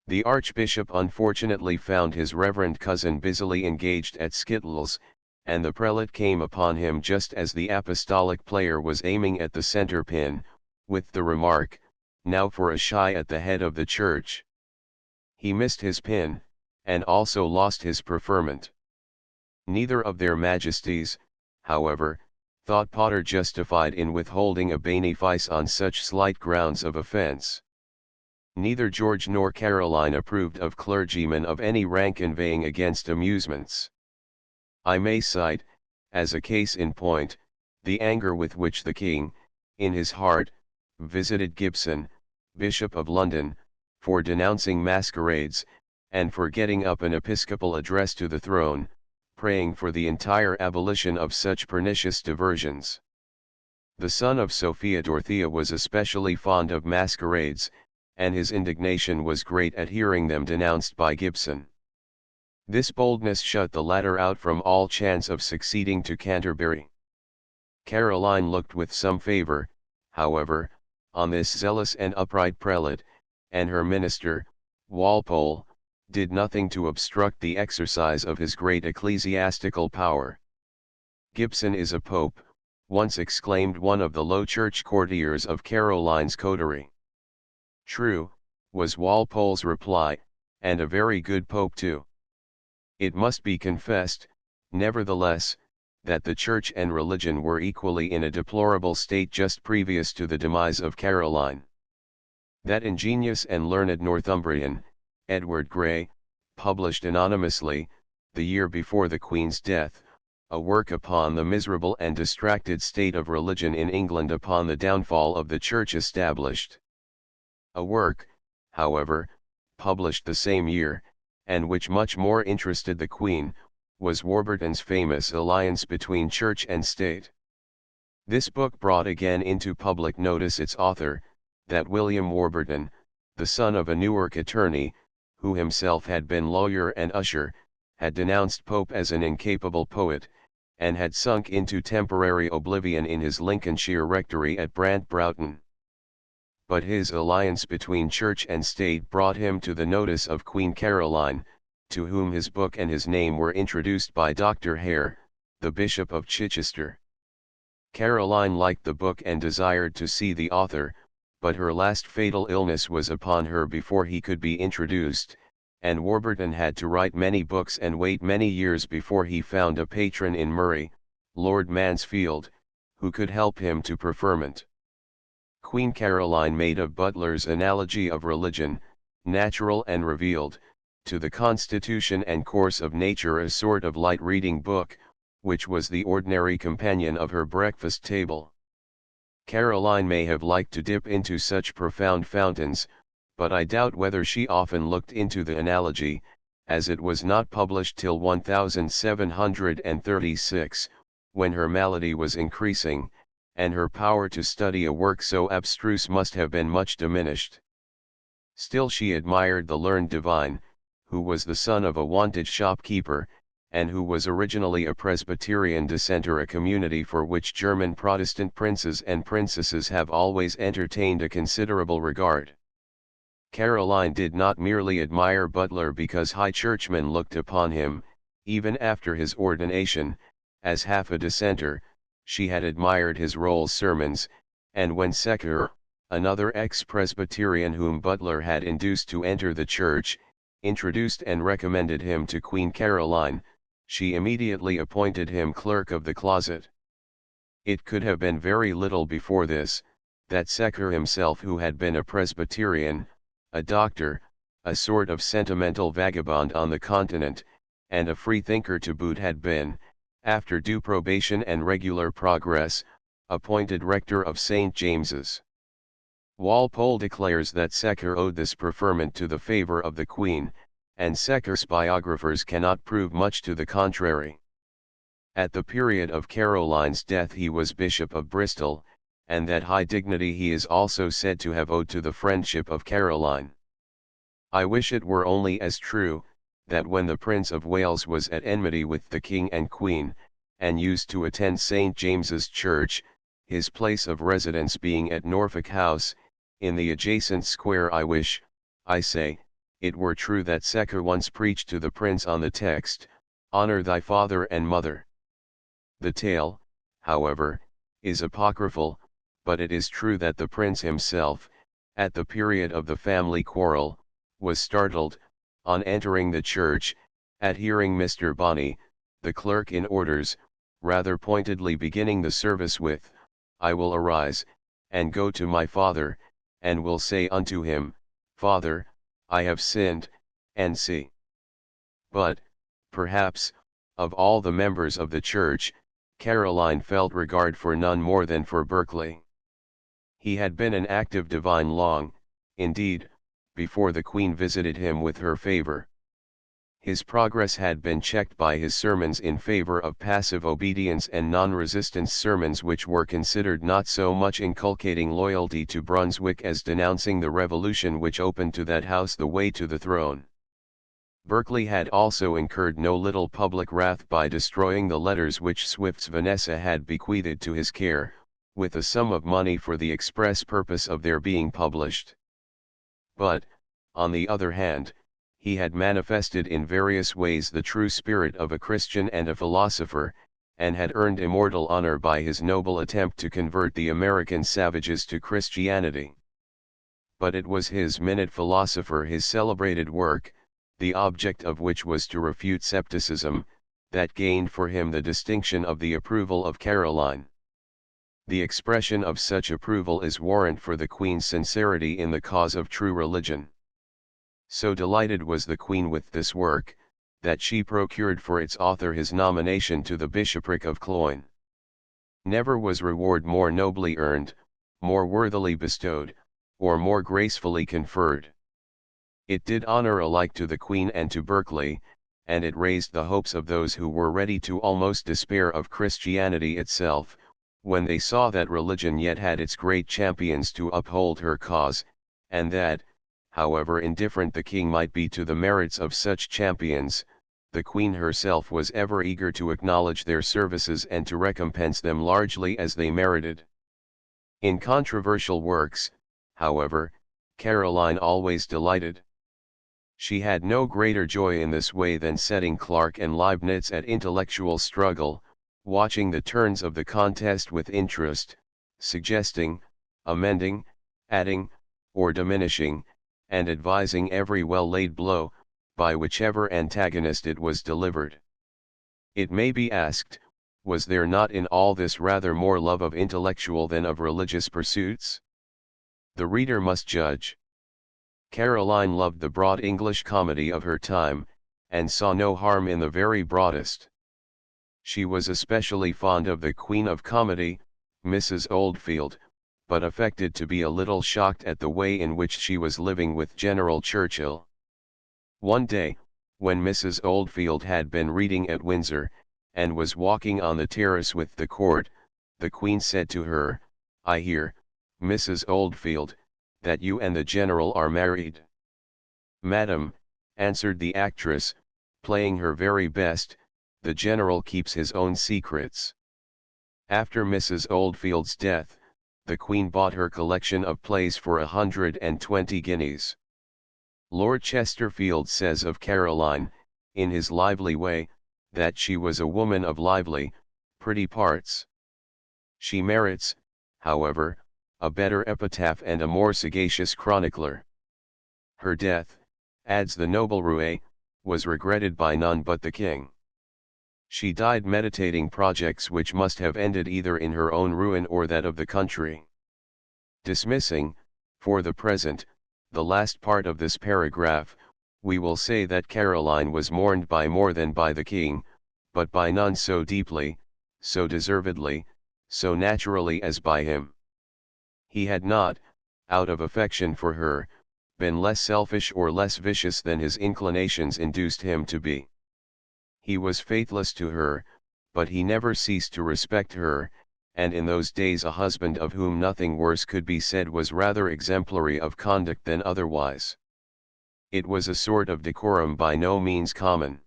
The Archbishop unfortunately found his reverend cousin busily engaged at skittles, and the prelate came upon him just as the apostolic player was aiming at the center pin, with the remark, "Now for a shy at the head of the church." He missed his pin, and also lost his preferment. Neither of their majesties, however, thought Potter justified in withholding a benefice on such slight grounds of offense. Neither George nor Caroline approved of clergymen of any rank inveighing against amusements. I may cite, as a case in point, the anger with which the king, in his heart, visited Gibson, Bishop of London, for denouncing masquerades, and for getting up an episcopal address to the throne, praying for the entire abolition of such pernicious diversions. The son of Sophia Dorothea was especially fond of masquerades, and his indignation was great at hearing them denounced by Gibson. This boldness shut the latter out from all chance of succeeding to Canterbury. Caroline looked with some favour, however, on this zealous and upright prelate, and her minister, Walpole, did nothing to obstruct the exercise of his great ecclesiastical power. "Gibson is a pope," once exclaimed one of the Low Church courtiers of Caroline's coterie. "True," was Walpole's reply, "and a very good pope too." It must be confessed, nevertheless, that the church and religion were equally in a deplorable state just previous to the demise of Caroline. That ingenious and learned Northumbrian, Edward Grey, published anonymously, the year before the Queen's death, a work upon the miserable and distracted state of religion in England upon the downfall of the Church established. A work, however, published the same year, and which much more interested the Queen, was Warburton's famous Alliance between Church and State. This book brought again into public notice its author, that William Warburton, the son of a Newark attorney, who himself had been lawyer and usher, had denounced Pope as an incapable poet, and had sunk into temporary oblivion in his Lincolnshire rectory at Brant Broughton. But his alliance between Church and State brought him to the notice of Queen Caroline, to whom his book and his name were introduced by Dr. Hare, the Bishop of Chichester. Caroline liked the book and desired to see the author, but her last fatal illness was upon her before he could be introduced, and Warburton had to write many books and wait many years before he found a patron in Murray, Lord Mansfield, who could help him to preferment. Queen Caroline made of Butler's Analogy of Religion, natural and revealed, to the Constitution and Course of Nature a sort of light reading book, which was the ordinary companion of her breakfast table. Caroline may have liked to dip into such profound fountains, but I doubt whether she often looked into the analogy, as it was not published till 1736, when her malady was increasing, and her power to study a work so abstruse must have been much diminished. Still she admired the learned divine, who was the son of a wanted shopkeeper, and who was originally a Presbyterian dissenter, a community for which German Protestant princes and princesses have always entertained a considerable regard. Caroline did not merely admire Butler because high churchmen looked upon him, even after his ordination, as half a dissenter. She had admired his Rolls sermons, and when Secker, another ex-Presbyterian whom Butler had induced to enter the church, introduced and recommended him to Queen Caroline, she immediately appointed him clerk of the closet. It could have been very little before this, that Secker himself, who had been a Presbyterian, a doctor, a sort of sentimental vagabond on the continent, and a freethinker to boot, had been, after due probation and regular progress, appointed rector of St. James's. Walpole declares that Secker owed this preferment to the favor of the Queen, and Secker's biographers cannot prove much to the contrary. At the period of Caroline's death he was Bishop of Bristol, and that high dignity he is also said to have owed to the friendship of Caroline. I wish it were only as true, that when the Prince of Wales was at enmity with the King and Queen, and used to attend St. James's Church, his place of residence being at Norfolk House, in the adjacent square, I wish, I say, it were true that Secker once preached to the Prince on the text, "Honor thy father and mother." The tale, however, is apocryphal, but it is true that the Prince himself, at the period of the family quarrel, was startled, on entering the church, at hearing Mr. Bonney, the clerk in orders, rather pointedly beginning the service with, "I will arise, and go to my father, and will say unto him, Father, I have sinned, and see." But, perhaps, of all the members of the church, Caroline felt regard for none more than for Berkeley. He had been an active divine long, indeed, before the Queen visited him with her favor. His progress had been checked by his sermons in favor of passive obedience and non-resistance, sermons which were considered not so much inculcating loyalty to Brunswick as denouncing the revolution which opened to that house the way to the throne. Berkeley had also incurred no little public wrath by destroying the letters which Swift's Vanessa had bequeathed to his care, with a sum of money for the express purpose of their being published. But, on the other hand, he had manifested in various ways the true spirit of a Christian and a philosopher, and had earned immortal honor by his noble attempt to convert the American savages to Christianity. But it was his Minute Philosopher, his celebrated work, the object of which was to refute scepticism, that gained for him the distinction of the approval of Caroline. The expression of such approval is warrant for the Queen's sincerity in the cause of true religion. So delighted was the Queen with this work, that she procured for its author his nomination to the bishopric of Cloyne. Never was reward more nobly earned, more worthily bestowed, or more gracefully conferred. It did honor alike to the Queen and to Berkeley, and it raised the hopes of those who were ready to almost despair of Christianity itself, when they saw that religion yet had its great champions to uphold her cause, and that, however indifferent the King might be to the merits of such champions, the Queen herself was ever eager to acknowledge their services and to recompense them largely as they merited. In controversial works, however, Caroline always delighted. She had no greater joy in this way than setting Clarke and Leibniz at intellectual struggle, watching the turns of the contest with interest, suggesting, amending, adding, or diminishing, and advising every well-laid blow, by whichever antagonist it was delivered. It may be asked, was there not in all this rather more love of intellectual than of religious pursuits? The reader must judge. Caroline loved the broad English comedy of her time, and saw no harm in the very broadest. She was especially fond of the Queen of Comedy, Mrs. Oldfield, but affected to be a little shocked at the way in which she was living with General Churchill. One day, when Mrs. Oldfield had been reading at Windsor, and was walking on the terrace with the court, the Queen said to her, "I hear, Mrs. Oldfield, that you and the General are married." "Madam," answered the actress, playing her very best, "the General keeps his own secrets." After Mrs. Oldfield's death, the Queen bought her collection of plays for 120 guineas. Lord Chesterfield says of Caroline, in his lively way, that she was a woman of lively, pretty parts. She merits, however, a better epitaph and a more sagacious chronicler. Her death, adds the noble Rouet, was regretted by none but the king. She died meditating projects which must have ended either in her own ruin or that of the country. Dismissing, for the present, the last part of this paragraph, we will say that Caroline was mourned by more than by the king, but by none so deeply, so deservedly, so naturally as by him. He had not, out of affection for her, been less selfish or less vicious than his inclinations induced him to be. He was faithless to her, but he never ceased to respect her, and in those days a husband of whom nothing worse could be said was rather exemplary of conduct than otherwise. It was a sort of decorum by no means common.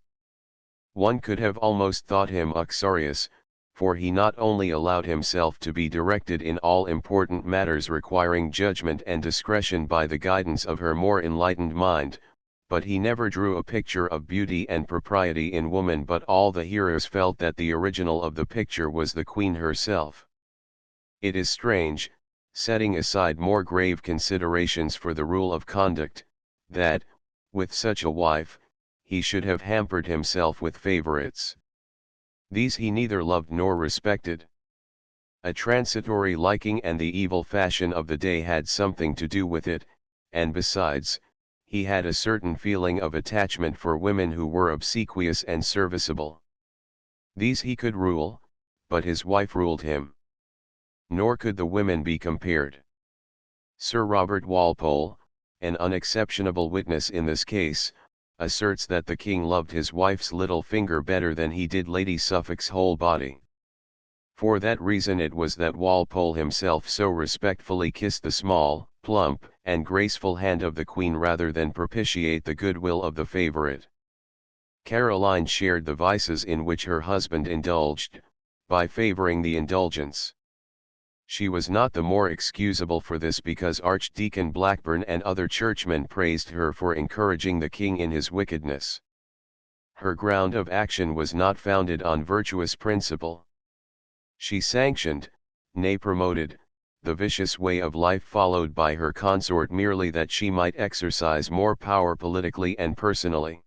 One could have almost thought him uxorious, for he not only allowed himself to be directed in all important matters requiring judgment and discretion by the guidance of her more enlightened mind, but he never drew a picture of beauty and propriety in woman, but all the hearers felt that the original of the picture was the Queen herself. It is strange, setting aside more grave considerations for the rule of conduct, that, with such a wife, he should have hampered himself with favorites. These he neither loved nor respected. A transitory liking and the evil fashion of the day had something to do with it, and besides, he had a certain feeling of attachment for women who were obsequious and serviceable. These he could rule, but his wife ruled him. Nor could the women be compared. Sir Robert Walpole, an unexceptionable witness in this case, asserts that the king loved his wife's little finger better than he did Lady Suffolk's whole body. For that reason it was that Walpole himself so respectfully kissed the small, plump, and graceful hand of the Queen rather than propitiate the goodwill of the favourite. Caroline shared the vices in which her husband indulged, by favouring the indulgence. She was not the more excusable for this because Archdeacon Blackburn and other churchmen praised her for encouraging the king in his wickedness. Her ground of action was not founded on virtuous principle. She sanctioned, nay promoted, the vicious way of life followed by her consort merely that she might exercise more power politically and personally.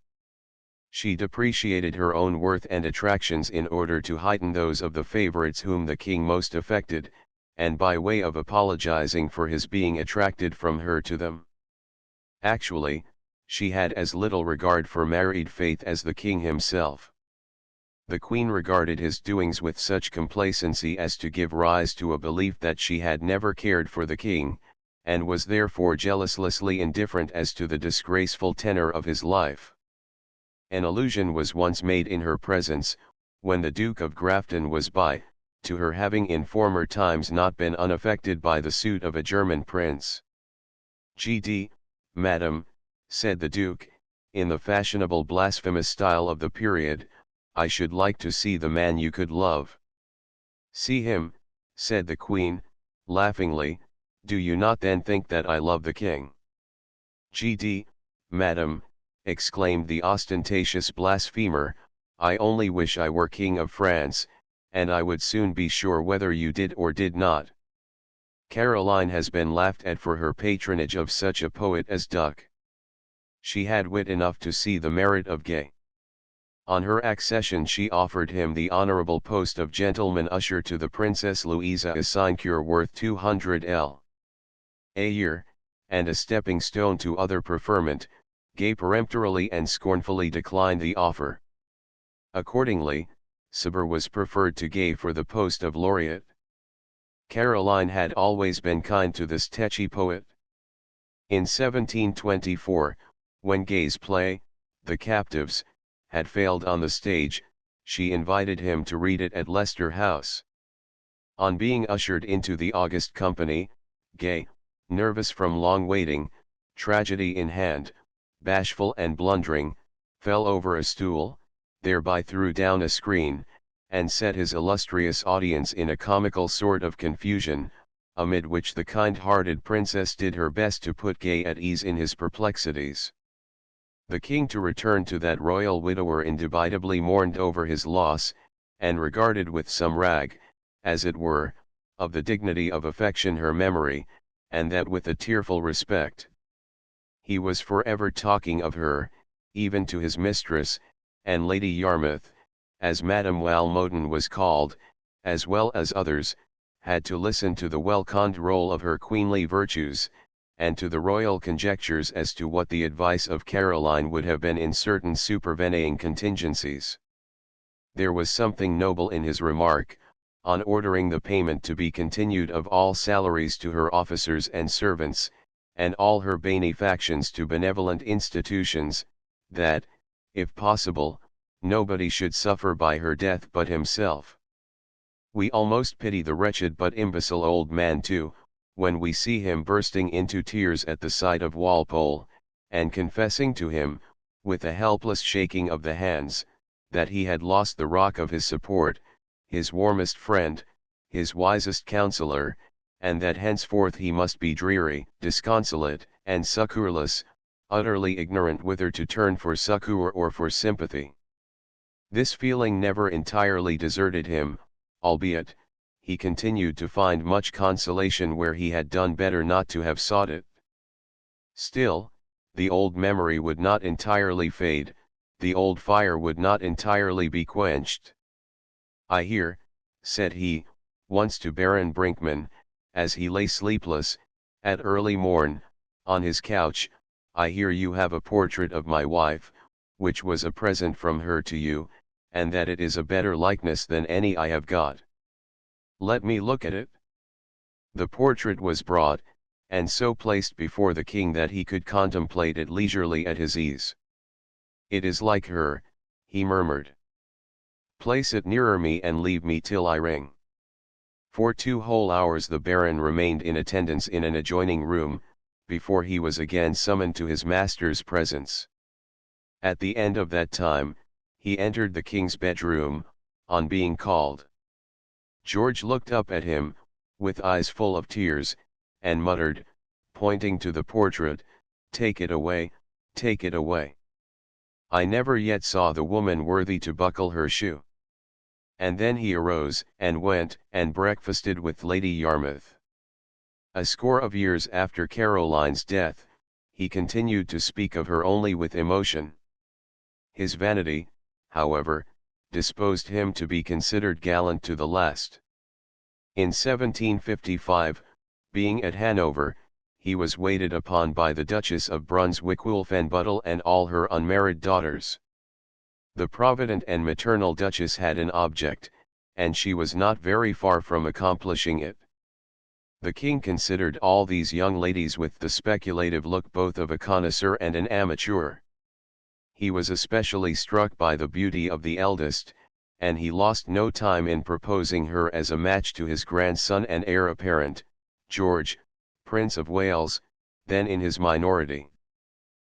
She depreciated her own worth and attractions in order to heighten those of the favorites whom the king most affected, and by way of apologizing for his being attracted from her to them. Actually, she had as little regard for married faith as the king himself. The Queen regarded his doings with such complacency as to give rise to a belief that she had never cared for the king, and was therefore jealously indifferent as to the disgraceful tenor of his life. An allusion was once made in her presence, when the Duke of Grafton was by, to her having in former times not been unaffected by the suit of a German prince. "G.D., madam," said the Duke, in the fashionable blasphemous style of the period, "I should like to see the man you could love." "See him," said the Queen, laughingly, "do you not then think that I love the king?" "G.D., madam," exclaimed the ostentatious blasphemer, "I only wish I were King of France, and I would soon be sure whether you did or did not." Caroline has been laughed at for her patronage of such a poet as Duck. She had wit enough to see the merit of Gay. On her accession she offered him the honourable post of gentleman usher to the Princess Louisa, a sinecure worth 200l. a year, and a stepping stone to other preferment. Gay peremptorily and scornfully declined the offer. Accordingly, Cibber was preferred to Gay for the post of laureate. Caroline had always been kind to this tetchy poet. In 1724, when Gay's play, The Captives, had failed on the stage, she invited him to read it at Leicester House. On being ushered into the august company, Gay, nervous from long waiting, tragedy in hand, bashful and blundering, fell over a stool, thereby threw down a screen, and set his illustrious audience in a comical sort of confusion, amid which the kind-hearted princess did her best to put Gay at ease in his perplexities. The king, to return to that royal widower, indubitably mourned over his loss, and regarded with some rag, as it were, of the dignity of affection her memory, and that with a tearful respect. He was forever talking of her, even to his mistress, and Lady Yarmouth, as Madame Walmoden was called, as well as others, had to listen to the well-conned roll of her queenly virtues, and to the royal conjectures as to what the advice of Caroline would have been in certain supervening contingencies. There was something noble in his remark, on ordering the payment to be continued of all salaries to her officers and servants, and all her benefactions to benevolent institutions, that, if possible, nobody should suffer by her death but himself. We almost pity the wretched but imbecile old man too, when we see him bursting into tears at the sight of Walpole, and confessing to him, with a helpless shaking of the hands, that he had lost the rock of his support, his warmest friend, his wisest counsellor, and that henceforth he must be dreary, disconsolate, and succourless, utterly ignorant whither to turn for succour or for sympathy. This feeling never entirely deserted him, albeit, he continued to find much consolation where he had done better not to have sought it. Still, the old memory would not entirely fade, the old fire would not entirely be quenched. "I hear," said he, once to Baron Brinkman, as he lay sleepless, at early morn, on his couch, "I hear you have a portrait of my wife, which was a present from her to you, and that it is a better likeness than any I have got. Let me look at it." The portrait was brought, and so placed before the king that he could contemplate it leisurely at his ease. "It is like her," he murmured. "Place it nearer me and leave me till I ring." For 2 whole hours the Baron remained in attendance in an adjoining room, before he was again summoned to his master's presence. At the end of that time, he entered the king's bedroom, on being called. George looked up at him, with eyes full of tears, and muttered, pointing to the portrait, "Take it away, take it away. I never yet saw the woman worthy to buckle her shoe." And then he arose and went and breakfasted with Lady Yarmouth. A score of years after Caroline's death, he continued to speak of her only with emotion. His vanity, however, disposed him to be considered gallant to the last. In 1755, being at Hanover, he was waited upon by the Duchess of Brunswick-Wolfenbüttel and all her unmarried daughters. The provident and maternal Duchess had an object, and she was not very far from accomplishing it. The king considered all these young ladies with the speculative look both of a connoisseur and an amateur. He was especially struck by the beauty of the eldest, and he lost no time in proposing her as a match to his grandson and heir apparent, George, Prince of Wales, then in his minority.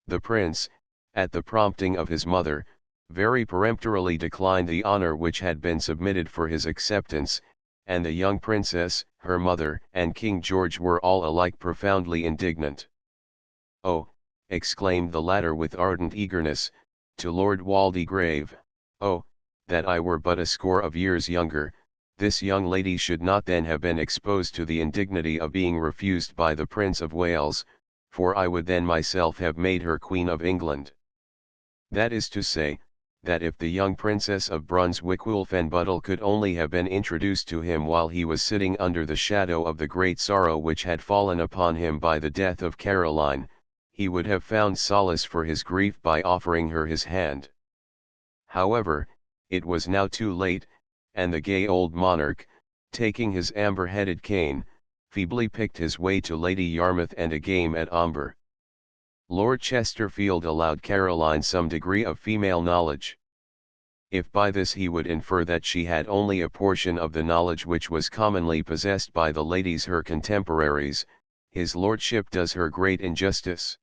The prince, at the prompting of his mother, very peremptorily declined the honor which had been submitted for his acceptance, and the young princess, her mother, and King George were all alike profoundly indignant. "Oh," exclaimed the latter with ardent eagerness, to Lord Waldegrave, "oh, that I were but a score of years younger, this young lady should not then have been exposed to the indignity of being refused by the Prince of Wales, for I would then myself have made her Queen of England. That is to say, that if the young Princess of Brunswick-Wolfenbüttel could only have been introduced to him while he was sitting under the shadow of the great sorrow which had fallen upon him by the death of Caroline, he would have found solace for his grief by offering her his hand. However, it was now too late, and the gay old monarch, taking his amber-headed cane, feebly picked his way to Lady Yarmouth and a game at ombre. Lord Chesterfield allowed Caroline some degree of female knowledge. If by this he would infer that she had only a portion of the knowledge which was commonly possessed by the ladies her contemporaries, his lordship does her great injustice.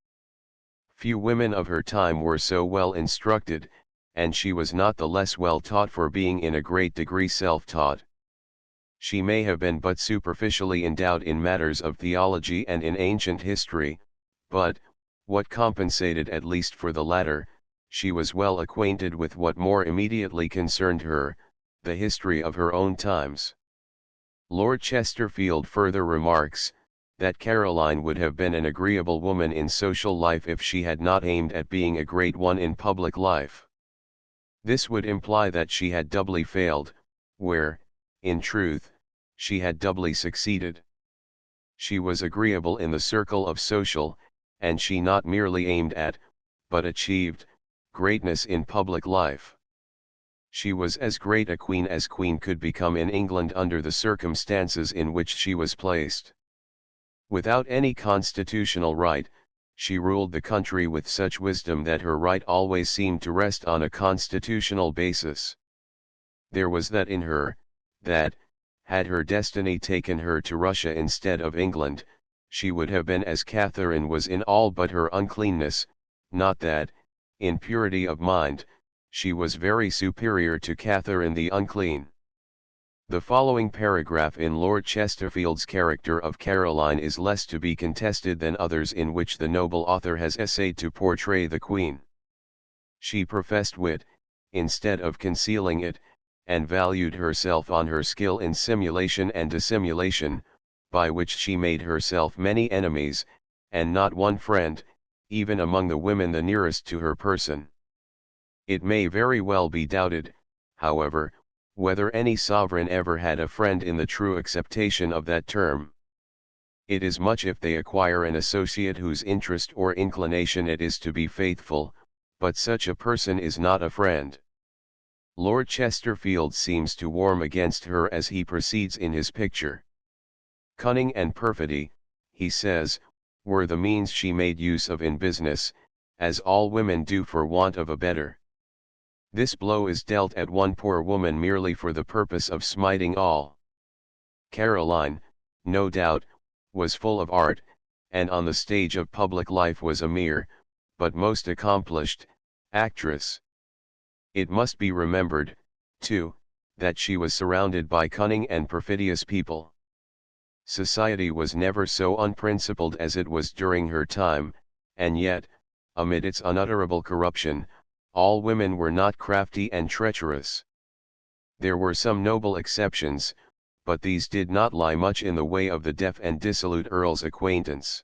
Few women of her time were so well instructed, and she was not the less well taught for being in a great degree self-taught. She may have been but superficially endowed in matters of theology and in ancient history, but, what compensated at least for the latter, she was well acquainted with what more immediately concerned her, the history of her own times. Lord Chesterfield further remarks, that Caroline would have been an agreeable woman in social life if she had not aimed at being a great one in public life. This would imply that she had doubly failed, where, in truth, she had doubly succeeded. She was agreeable in the circle of social, and she not merely aimed at, but achieved, greatness in public life. She was as great a queen as queen could become in England under the circumstances in which she was placed. Without any constitutional right, she ruled the country with such wisdom that her right always seemed to rest on a constitutional basis. There was that in her, that, had her destiny taken her to Russia instead of England, she would have been as Catherine was in all but her uncleanness, not that, in purity of mind, she was very superior to Catherine the unclean. The following paragraph in Lord Chesterfield's character of Caroline is less to be contested than others in which the noble author has essayed to portray the Queen. She professed wit, instead of concealing it, and valued herself on her skill in simulation and dissimulation, by which she made herself many enemies, and not one friend, even among the women the nearest to her person. It may very well be doubted, however, whether any sovereign ever had a friend in the true acceptation of that term. It is much if they acquire an associate whose interest or inclination it is to be faithful, but such a person is not a friend. Lord Chesterfield seems to warm against her as he proceeds in his picture. Cunning and perfidy, he says, were the means she made use of in business, as all women do for want of a better. This blow is dealt at one poor woman merely for the purpose of smiting all. Caroline, no doubt, was full of art, and on the stage of public life was a mere, but most accomplished, actress. It must be remembered, too, that she was surrounded by cunning and perfidious people. Society was never so unprincipled as it was during her time, and yet, amid its unutterable corruption, all women were not crafty and treacherous. There were some noble exceptions, but these did not lie much in the way of the deaf and dissolute Earl's acquaintance.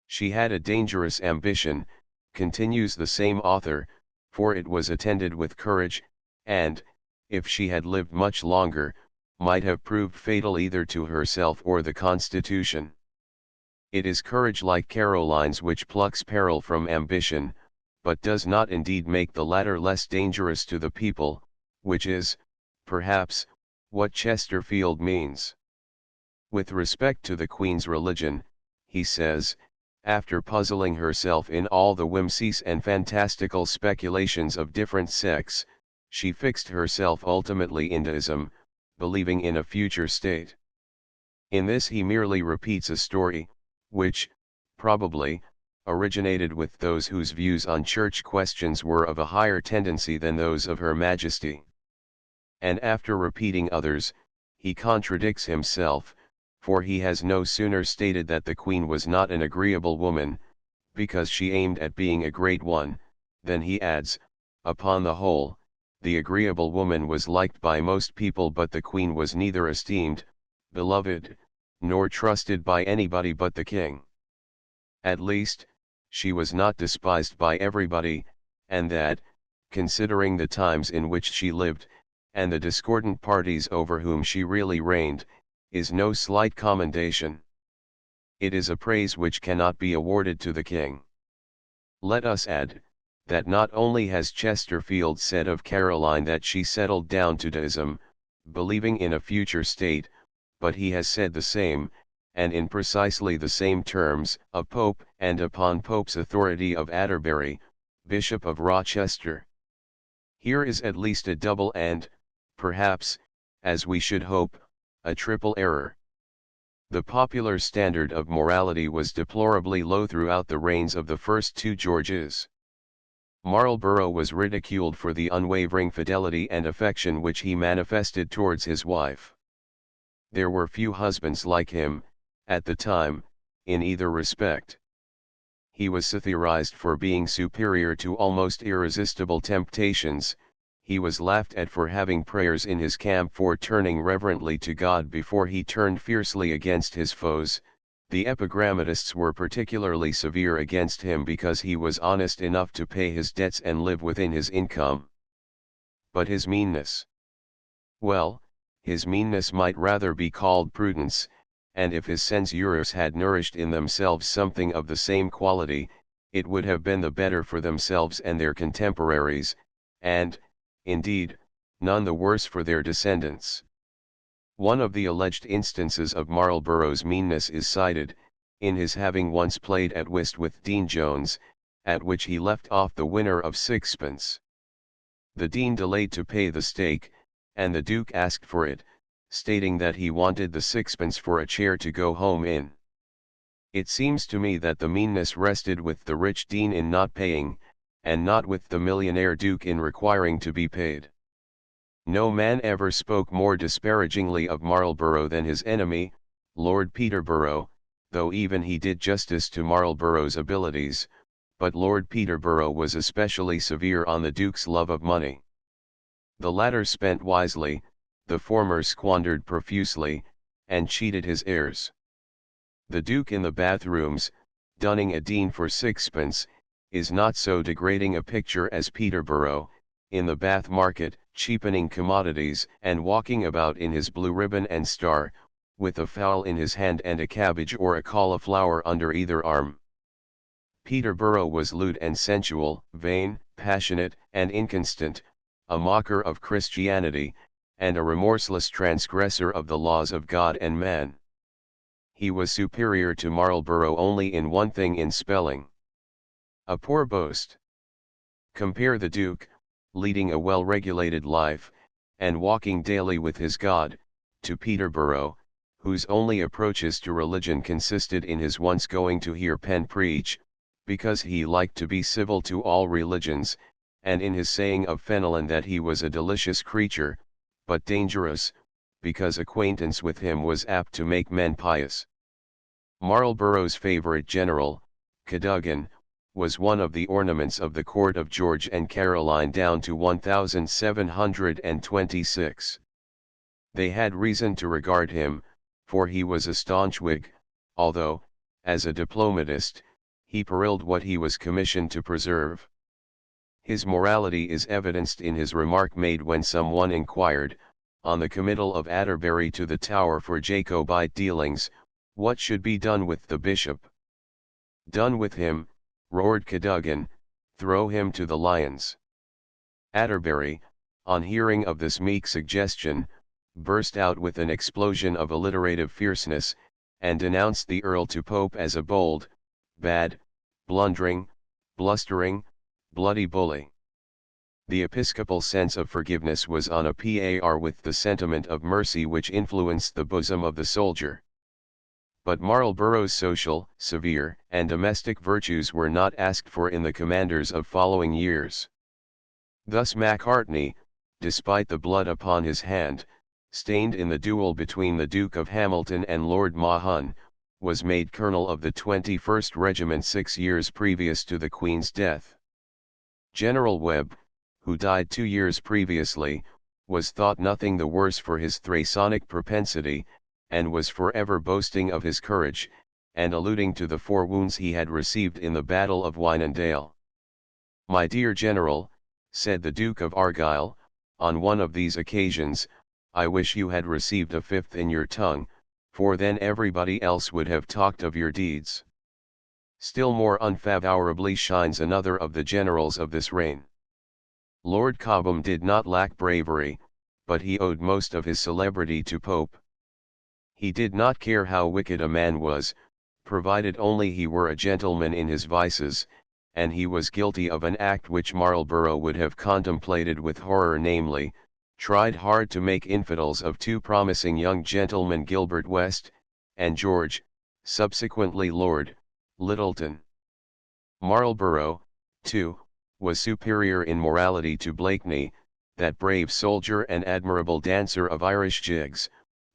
She had a dangerous ambition, continues the same author, for it was attended with courage, and, if she had lived much longer, might have proved fatal either to herself or the constitution. It is courage like Caroline's which plucks peril from ambition, but does not indeed make the latter less dangerous to the people, which is, perhaps, what Chesterfield means. With respect to the Queen's religion, he says, after puzzling herself in all the whimsies and fantastical speculations of different sects, she fixed herself ultimately in deism, believing in a future state. In this he merely repeats a story, which, probably, originated with those whose views on church questions were of a higher tendency than those of Her Majesty. And after repeating others, he contradicts himself, for he has no sooner stated that the Queen was not an agreeable woman, because she aimed at being a great one, than he adds, upon the whole, the agreeable woman was liked by most people, but the Queen was neither esteemed, beloved, nor trusted by anybody but the King. At least, she was not despised by everybody, and that, considering the times in which she lived, and the discordant parties over whom she really reigned, is no slight commendation. It is a praise which cannot be awarded to the King. Let us add, that not only has Chesterfield said of Caroline that she settled down to deism, believing in a future state, but he has said the same, and in precisely the same terms, of Pope and upon Pope's authority of Atterbury, Bishop of Rochester. Here is at least a double and, perhaps, as we should hope, a triple error. The popular standard of morality was deplorably low throughout the reigns of the first two Georges. Marlborough was ridiculed for the unwavering fidelity and affection which he manifested towards his wife. There were few husbands like him, at the time, in either respect. He was satirized for being superior to almost irresistible temptations, he was laughed at for having prayers in his camp, for turning reverently to God before he turned fiercely against his foes. The epigrammatists were particularly severe against him because he was honest enough to pay his debts and live within his income. But his meanness? Well, his meanness might rather be called prudence, and if his censures had nourished in themselves something of the same quality, it would have been the better for themselves and their contemporaries, and, indeed, none the worse for their descendants. One of the alleged instances of Marlborough's meanness is cited, in his having once played at whist with Dean Jones, at which he left off the winner of sixpence. The Dean delayed to pay the stake, and the Duke asked for it, stating that he wanted the sixpence for a chair to go home in. It seems to me that the meanness rested with the rich Dean in not paying, and not with the millionaire Duke in requiring to be paid. No man ever spoke more disparagingly of Marlborough than his enemy, Lord Peterborough, though even he did justice to Marlborough's abilities, but Lord Peterborough was especially severe on the Duke's love of money. The latter spent wisely, the former squandered profusely, and cheated his heirs. The Duke in the bathrooms, dunning a Dean for sixpence, is not so degrading a picture as Peterborough, in the Bath market, cheapening commodities and walking about in his blue ribbon and star, with a fowl in his hand and a cabbage or a cauliflower under either arm. Peterborough was lewd and sensual, vain, passionate, and inconstant, a mocker of Christianity, and a remorseless transgressor of the laws of God and man. He was superior to Marlborough only in one thing, in spelling. A poor boast. Compare the Duke, leading a well-regulated life, and walking daily with his God, to Peterborough, whose only approaches to religion consisted in his once going to hear Penn preach, because he liked to be civil to all religions, and in his saying of Fenelon that he was a delicious creature, but dangerous, because acquaintance with him was apt to make men pious. Marlborough's favourite general, Cadogan, was one of the ornaments of the court of George and Caroline down to 1726. They had reason to regard him, for he was a staunch Whig, although, as a diplomatist, he perilled what he was commissioned to preserve. His morality is evidenced in his remark made when someone inquired, on the committal of Atterbury to the Tower for Jacobite dealings, what should be done with the bishop. "Done with him," roared Cadogan, "throw him to the lions." Atterbury, on hearing of this meek suggestion, burst out with an explosion of alliterative fierceness, and denounced the Earl to Pope as a bold, bad, blundering, blustering, bloody bully. The episcopal sense of forgiveness was on a par with the sentiment of mercy which influenced the bosom of the soldier. But Marlborough's social, severe, and domestic virtues were not asked for in the commanders of following years. Thus Macartney, despite the blood upon his hand, stained in the duel between the Duke of Hamilton and Lord Mahon, was made colonel of the 21st Regiment 6 years previous to the Queen's death. General Webb, who died 2 years previously, was thought nothing the worse for his Thrasonic propensity, and was forever boasting of his courage, and alluding to the 4 wounds he had received in the Battle of Wynendael. "My dear General," said the Duke of Argyll, on one of these occasions, "I wish you had received a 5th in your tongue, for then everybody else would have talked of your deeds." Still more unfavorably shines another of the generals of this reign. Lord Cobham did not lack bravery, but he owed most of his celebrity to Pope. He did not care how wicked a man was, provided only he were a gentleman in his vices, and he was guilty of an act which Marlborough would have contemplated with horror, namely, tried hard to make infidels of two promising young gentlemen, Gilbert West, and George, subsequently Lord, Littleton. Marlborough, too, was superior in morality to Blakeney, that brave soldier and admirable dancer of Irish jigs,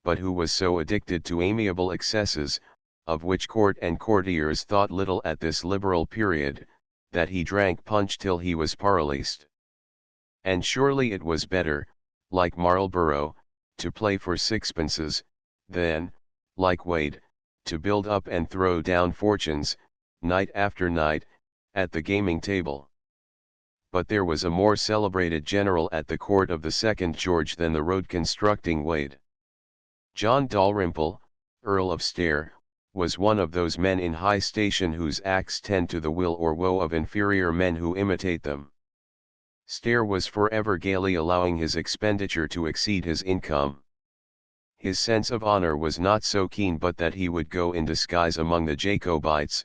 but who was so addicted to amiable excesses, of which court and courtiers thought little at this liberal period, that he drank punch till he was paralysed. And surely it was better, like Marlborough, to play for sixpences, than, like Wade, to build up and throw down fortunes, night after night, at the gaming table. But there was a more celebrated general at the court of the second George than the road-constructing Wade. John Dalrymple, Earl of Stair, was one of those men in high station whose acts tend to the will or woe of inferior men who imitate them. Stair was forever gaily allowing his expenditure to exceed his income. His sense of honor was not so keen but that he would go in disguise among the Jacobites,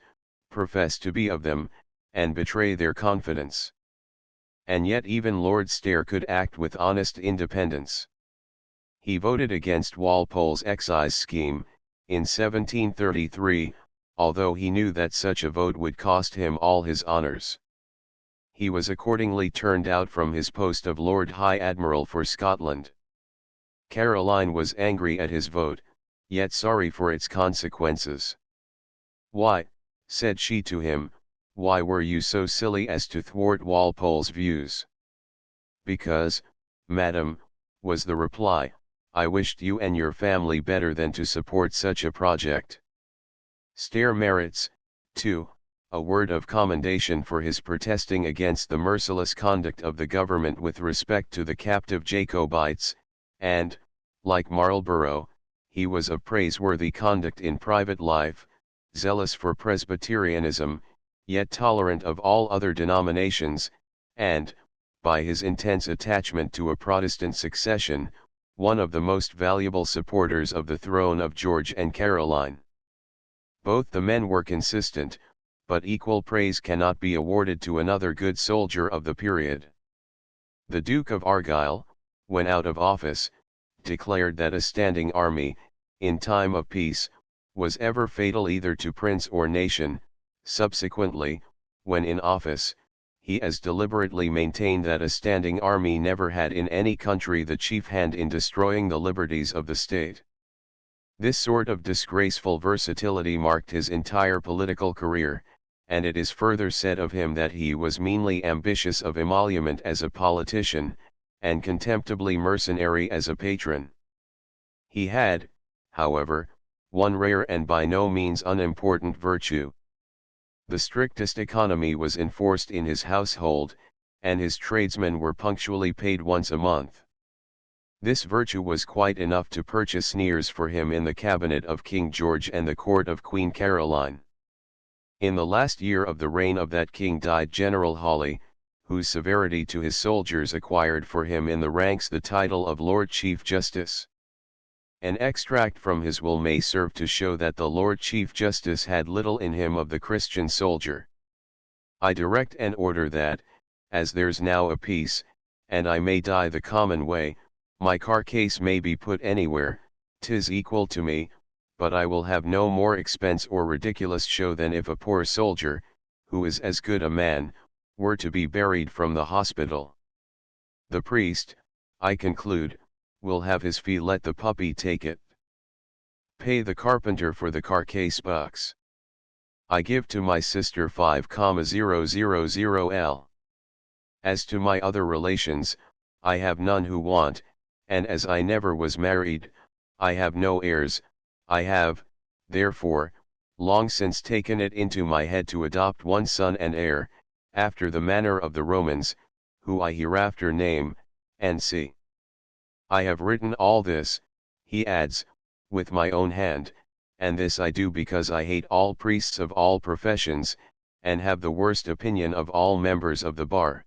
profess to be of them, and betray their confidence. And yet even Lord Stair could act with honest independence. He voted against Walpole's excise scheme, in 1733, although he knew that such a vote would cost him all his honours. He was accordingly turned out from his post of Lord High Admiral for Scotland. Caroline was angry at his vote, yet sorry for its consequences. "Why," said she to him, "why were you so silly as to thwart Walpole's views?" "Because, madam," was the reply, "I wished you and your family better than to support such a project." Stair merits, too, a word of commendation for his protesting against the merciless conduct of the government with respect to the captive Jacobites, and, like Marlborough, he was of praiseworthy conduct in private life, zealous for Presbyterianism, yet tolerant of all other denominations, and, by his intense attachment to a Protestant succession, one of the most valuable supporters of the throne of George and Caroline. Both the men were consistent, but equal praise cannot be awarded to another good soldier of the period. The Duke of Argyll, when out of office, declared that a standing army, in time of peace, was ever fatal either to prince or nation. Subsequently, when in office, he as deliberately maintained that a standing army never had in any country the chief hand in destroying the liberties of the state. This sort of disgraceful versatility marked his entire political career, and it is further said of him that he was meanly ambitious of emolument as a politician, and contemptibly mercenary as a patron. He had, however, one rare and by no means unimportant virtue. The strictest economy was enforced in his household, and his tradesmen were punctually paid once a month. This virtue was quite enough to purchase sneers for him in the cabinet of King George and the court of Queen Caroline. In the last year of the reign of that king died General Hawley, whose severity to his soldiers acquired for him in the ranks the title of Lord Chief Justice. An extract from his will may serve to show that the Lord Chief Justice had little in him of the Christian soldier. "I direct and order that, as there's now a peace, and I may die the common way, my carcase may be put anywhere, 'tis equal to me, but I will have no more expense or ridiculous show than if a poor soldier, who is as good a man, were to be buried from the hospital. The priest, I conclude, will have his fee, let the puppy take it. Pay the carpenter for the carcase bucks. I give to my sister 5,000 L. As to my other relations, I have none who want, and as I never was married, I have no heirs. I have, therefore, long since taken it into my head to adopt one son and heir, after the manner of the Romans, who I hereafter name, N.C. I have written all this," he adds, "with my own hand, and this I do because I hate all priests of all professions, and have the worst opinion of all members of the bar."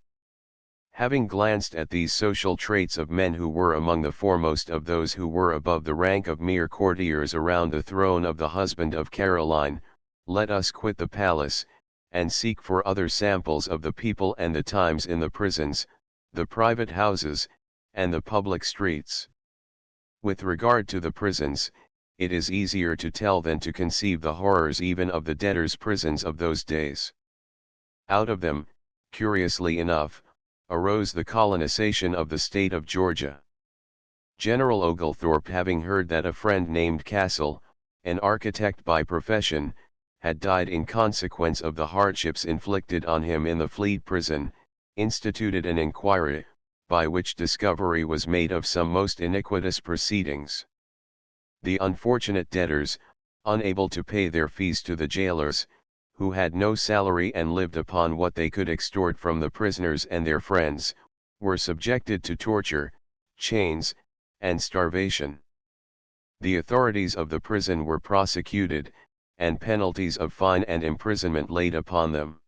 Having glanced at these social traits of men who were among the foremost of those who were above the rank of mere courtiers around the throne of the husband of Caroline, let us quit the palace, and seek for other samples of the people and the times in the prisons, the private houses, and the public streets. With regard to the prisons, it is easier to tell than to conceive the horrors even of the debtors' prisons of those days. Out of them, curiously enough, arose the colonization of the state of Georgia. General Oglethorpe, having heard that a friend named Castle, an architect by profession, had died in consequence of the hardships inflicted on him in the Fleet prison, instituted an inquiry, by which discovery was made of some most iniquitous proceedings. The unfortunate debtors, unable to pay their fees to the jailers, who had no salary and lived upon what they could extort from the prisoners and their friends, were subjected to torture, chains, and starvation. The authorities of the prison were prosecuted, and penalties of fine and imprisonment laid upon them.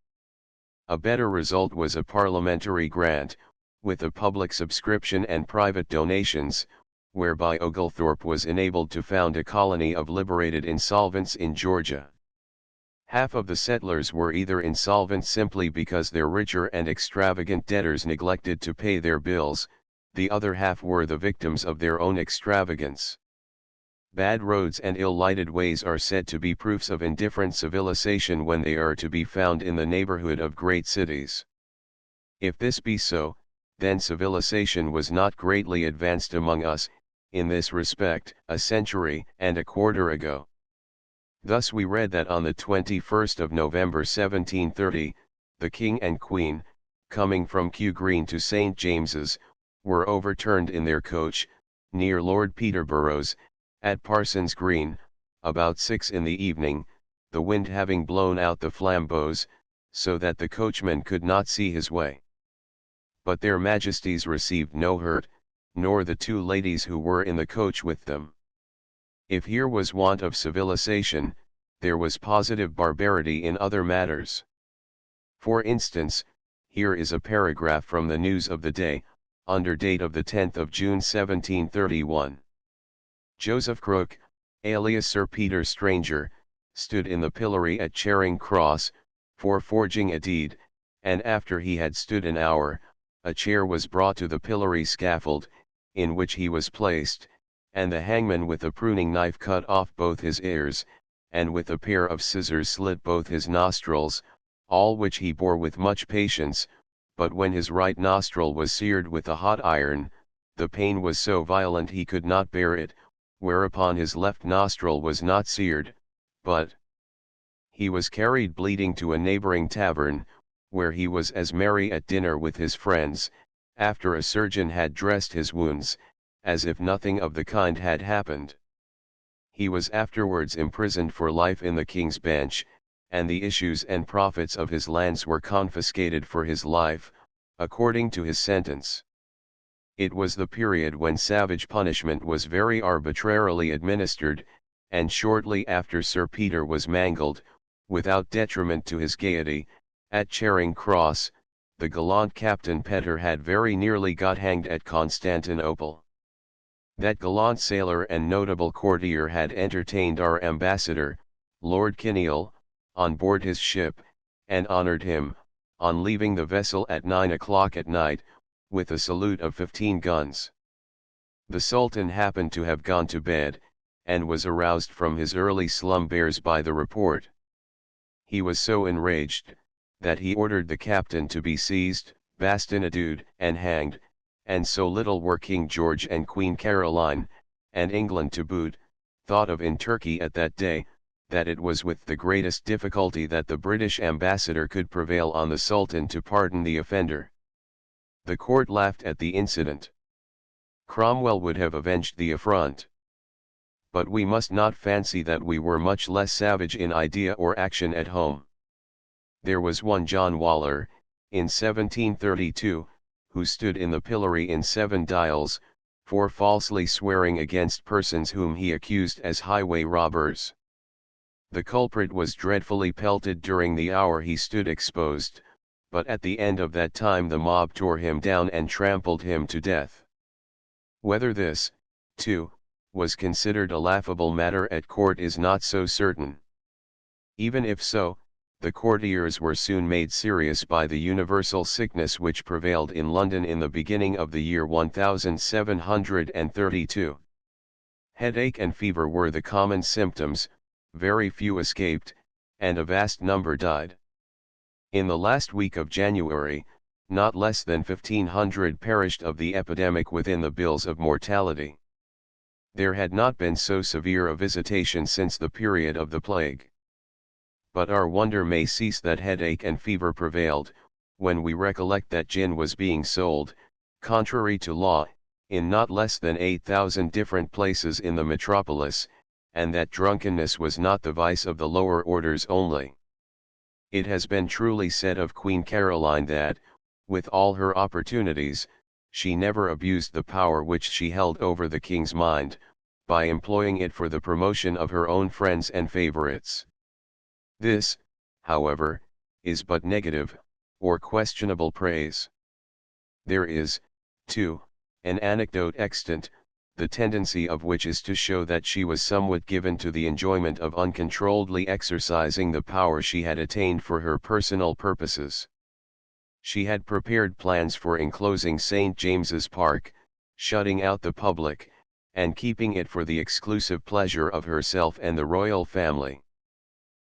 A better result was a parliamentary grant, with a public subscription and private donations, whereby Oglethorpe was enabled to found a colony of liberated insolvents in Georgia. Half of the settlers were either insolvent simply because their richer and extravagant debtors neglected to pay their bills, the other half were the victims of their own extravagance. Bad roads and ill-lighted ways are said to be proofs of indifferent civilization when they are to be found in the neighborhood of great cities. If this be so, then civilization was not greatly advanced among us, in this respect, a century and a quarter ago. Thus we read that on the 21st of November 1730, the King and Queen, coming from Kew Green to St. James's, were overturned in their coach, near Lord Peterborough's, at Parson's Green, about 6 in the evening, the wind having blown out the flambeaux, so that the coachman could not see his way. But their Majesties received no hurt, nor the two ladies who were in the coach with them. If here was want of civilization, there was positive barbarity in other matters. For instance, here is a paragraph from the News of the Day, under date of the 10th of June 1731. Joseph Crook, alias Sir Peter Stranger, stood in the pillory at Charing Cross, for forging a deed, and after he had stood an hour, a chair was brought to the pillory scaffold, in which he was placed, and the hangman with a pruning knife cut off both his ears, and with a pair of scissors slit both his nostrils, all which he bore with much patience, but when his right nostril was seared with a hot iron, the pain was so violent he could not bear it, whereupon his left nostril was not seared, but he was carried bleeding to a neighboring tavern, where he was as merry at dinner with his friends, after a surgeon had dressed his wounds, as if nothing of the kind had happened. He was afterwards imprisoned for life in the King's Bench, and the issues and profits of his lands were confiscated for his life, according to his sentence. It was the period when savage punishment was very arbitrarily administered, and shortly after Sir Peter was mangled, without detriment to his gaiety, at Charing Cross, the gallant Captain Petter had very nearly got hanged at Constantinople. That gallant sailor and notable courtier had entertained our ambassador, Lord Kinneil, on board his ship, and honoured him, on leaving the vessel at 9 o'clock at night, with a salute of 15 guns. The Sultan happened to have gone to bed, and was aroused from his early slumbers by the report. He was so enraged, that he ordered the captain to be seized, bastinaded, and hanged, and so little were King George and Queen Caroline, and England to boot, thought of in Turkey at that day, that it was with the greatest difficulty that the British ambassador could prevail on the Sultan to pardon the offender. The court laughed at the incident. Cromwell would have avenged the affront. But we must not fancy that we were much less savage in idea or action at home. There was one John Waller, in 1732, who stood in the pillory in 7 Dials, for falsely swearing against persons whom he accused as highway robbers. The culprit was dreadfully pelted during the hour he stood exposed, but at the end of that time the mob tore him down and trampled him to death. Whether this, too, was considered a laughable matter at court is not so certain. Even if so, the courtiers were soon made serious by the universal sickness which prevailed in London in the beginning of the year 1732. Headache and fever were the common symptoms, very few escaped, and a vast number died. In the last week of January, not less than 1,500 perished of the epidemic within the bills of mortality. There had not been so severe a visitation since the period of the plague. But our wonder may cease that headache and fever prevailed, when we recollect that gin was being sold, contrary to law, in not less than 8,000 different places in the metropolis, and that drunkenness was not the vice of the lower orders only. It has been truly said of Queen Caroline that, with all her opportunities, she never abused the power which she held over the king's mind, by employing it for the promotion of her own friends and favorites. This, however, is but negative, or questionable praise. There is, too, an anecdote extant, the tendency of which is to show that she was somewhat given to the enjoyment of uncontrolledly exercising the power she had attained for her personal purposes. She had prepared plans for enclosing St. James's Park, shutting out the public, and keeping it for the exclusive pleasure of herself and the royal family.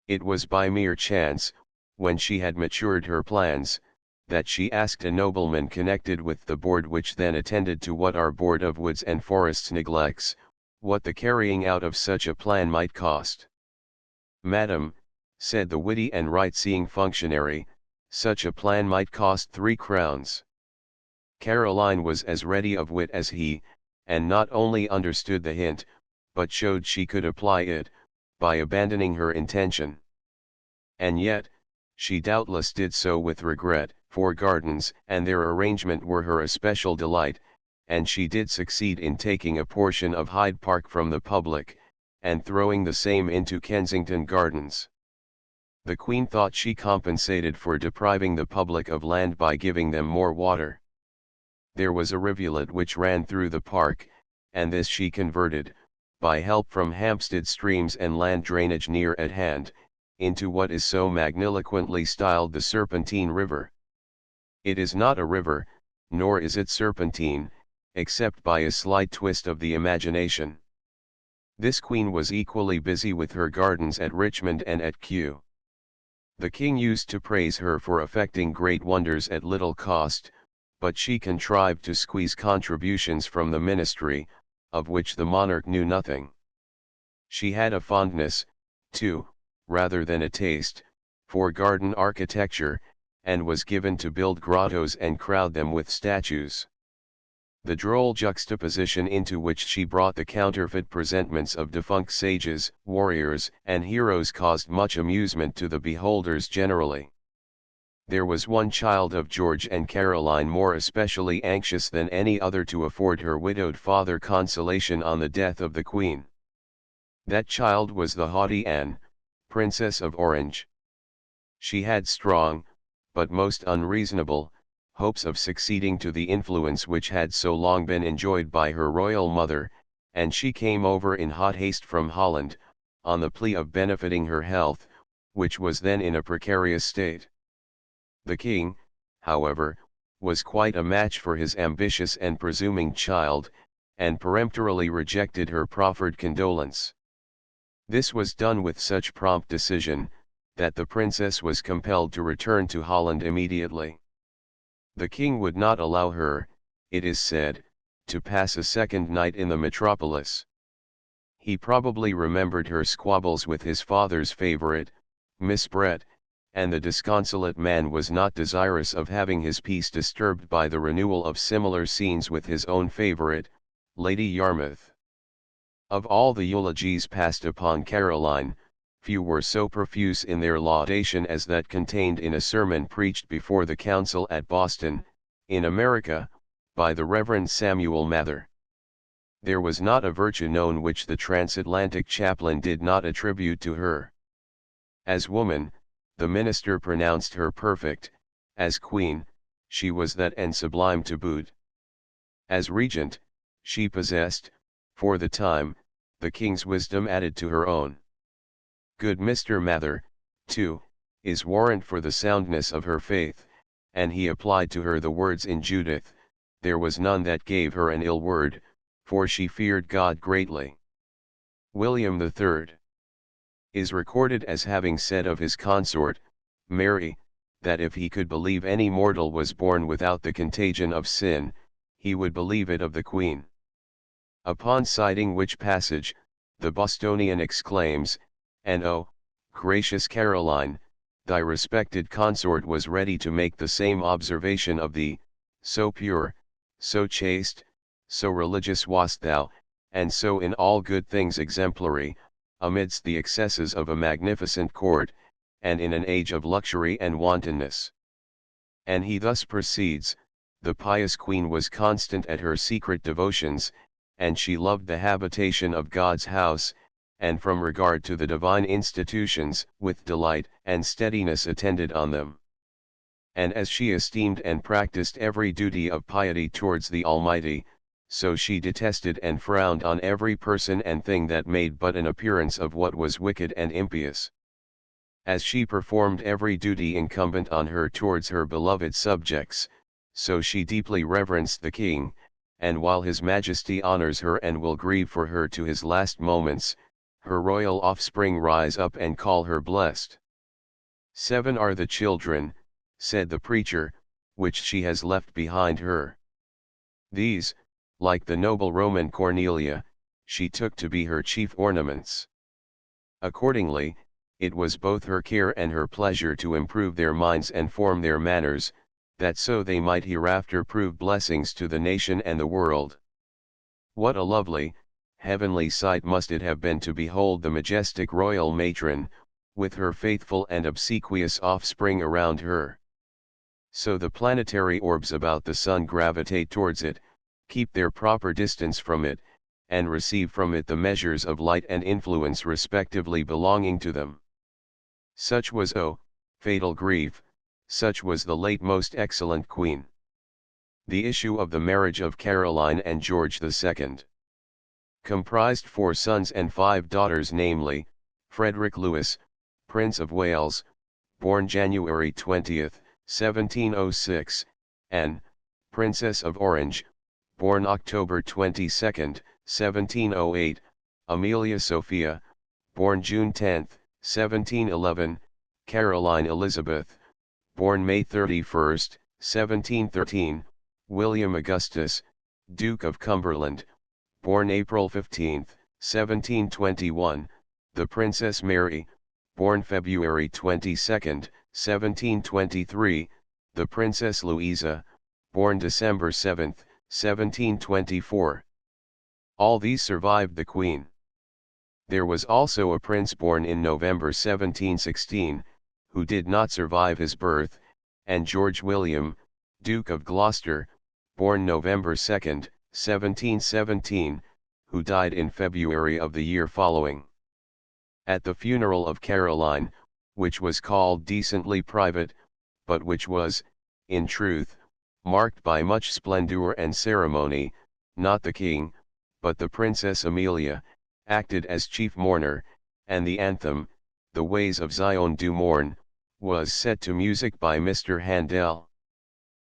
It was by mere chance, when she had matured her plans, that she asked a nobleman connected with the board which then attended to what our Board of Woods and Forests neglects, what the carrying out of such a plan might cost. "Madam," said the witty and right-seeing functionary, "such a plan might cost 3 crowns. Caroline was as ready of wit as he, and not only understood the hint, but showed she could apply it, by abandoning her intention. And yet, she doubtless did so with regret, for gardens and their arrangement were her especial delight, and she did succeed in taking a portion of Hyde Park from the public, and throwing the same into Kensington Gardens. The Queen thought she compensated for depriving the public of land by giving them more water. There was a rivulet which ran through the park, and this she converted, by help from Hampstead streams and land drainage near at hand, into what is so magniloquently styled the Serpentine River. It is not a river, nor is it serpentine, except by a slight twist of the imagination. This Queen was equally busy with her gardens at Richmond and at Kew. The King used to praise her for effecting great wonders at little cost, but she contrived to squeeze contributions from the ministry, of which the monarch knew nothing. She had a fondness, too, rather than a taste, for garden architecture, and was given to build grottos and crowd them with statues. The droll juxtaposition into which she brought the counterfeit presentments of defunct sages, warriors, and heroes caused much amusement to the beholders generally. There was one child of George and Caroline more especially anxious than any other to afford her widowed father consolation on the death of the Queen. That child was the haughty Anne, Princess of Orange. She had strong, but most unreasonable, hopes of succeeding to the influence which had so long been enjoyed by her royal mother, and she came over in hot haste from Holland, on the plea of benefiting her health, which was then in a precarious state. The King, however, was quite a match for his ambitious and presuming child, and peremptorily rejected her proffered condolence. This was done with such prompt decision, that the princess was compelled to return to Holland immediately. The King would not allow her, it is said, to pass a second night in the metropolis. He probably remembered her squabbles with his father's favorite, Miss Brett, and the disconsolate man was not desirous of having his peace disturbed by the renewal of similar scenes with his own favorite, Lady Yarmouth. Of all the eulogies passed upon Caroline, few were so profuse in their laudation as that contained in a sermon preached before the council at Boston, in America, by the Reverend Samuel Mather. There was not a virtue known which the transatlantic chaplain did not attribute to her. As woman, the minister pronounced her perfect, As queen, she was that and sublime to boot. As regent, she possessed, for the time, the king's wisdom added to her own. Good Mr. Mather, too, is warrant for the soundness of her faith, and he applied to her the words in Judith, there was none that gave her an ill word, for she feared God greatly. William III is recorded as having said of his consort, Mary, that if he could believe any mortal was born without the contagion of sin, he would believe it of the Queen. Upon citing which passage, the Bostonian exclaims, and oh, gracious Caroline, thy respected consort was ready to make the same observation of thee, so pure, so chaste, so religious wast thou, and so in all good things exemplary, amidst the excesses of a magnificent court, and in an age of luxury and wantonness. And he thus proceeds, the pious queen was constant at her secret devotions, and she loved the habitation of God's house, and from regard to the divine institutions, with delight and steadiness attended on them. And as she esteemed and practiced every duty of piety towards the Almighty, so she detested and frowned on every person and thing that made but an appearance of what was wicked and impious. As she performed every duty incumbent on her towards her beloved subjects, so she deeply reverenced the king, and while his majesty honors her and will grieve for her to his last moments, her royal offspring rise up and call her blessed. 7 are the children, said the preacher, which she has left behind her. These, like the noble Roman Cornelia, she took to be her chief ornaments. Accordingly, it was both her care and her pleasure to improve their minds and form their manners, that so they might hereafter prove blessings to the nation and the world. What a lovely, heavenly sight must it have been to behold the majestic royal matron, with her faithful and obsequious offspring around her. So the planetary orbs about the sun gravitate towards it, keep their proper distance from it, and receive from it the measures of light and influence respectively belonging to them. Such was, fatal grief, such was the late most excellent Queen. The issue of the marriage of Caroline and George II comprised 4 sons and 5 daughters, namely, Frederick Louis, Prince of Wales, born January 20, 1706, and Princess of Orange, born October 22, 1708, Amelia Sophia, born June 10, 1711, Caroline Elizabeth, born May 31, 1713, William Augustus, Duke of Cumberland, born April 15, 1721, the Princess Mary, born February 22, 1723, the Princess Louisa, born December 7, 1724. All these survived the Queen. There was also a prince born in November 1716, who did not survive his birth, and George William, Duke of Gloucester, born November 2, 1717, who died in February of the year following. At the funeral of Caroline, which was called decently private, but which was, in truth, marked by much splendor and ceremony, not the king, but the Princess Amelia, acted as chief mourner, and the anthem, The Ways of Zion Do Mourn, was set to music by Mr. Handel.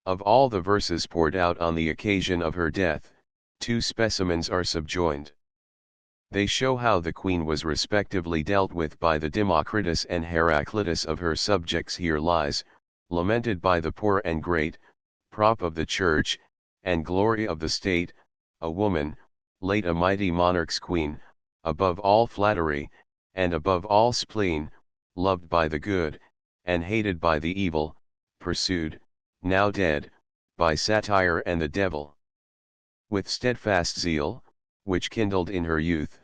Of all the verses poured out on the occasion of her death, 2 specimens are subjoined. They show how the Queen was respectively dealt with by the Democritus and Heraclitus of her subjects. Here lies, lamented by the poor and great, prop of the Church, and glory of the state, a woman, late a mighty monarch's queen, above all flattery, and above all spleen, loved by the good, and hated by the evil, pursued, now dead, by satire and the devil. With steadfast zeal, which kindled in her youth,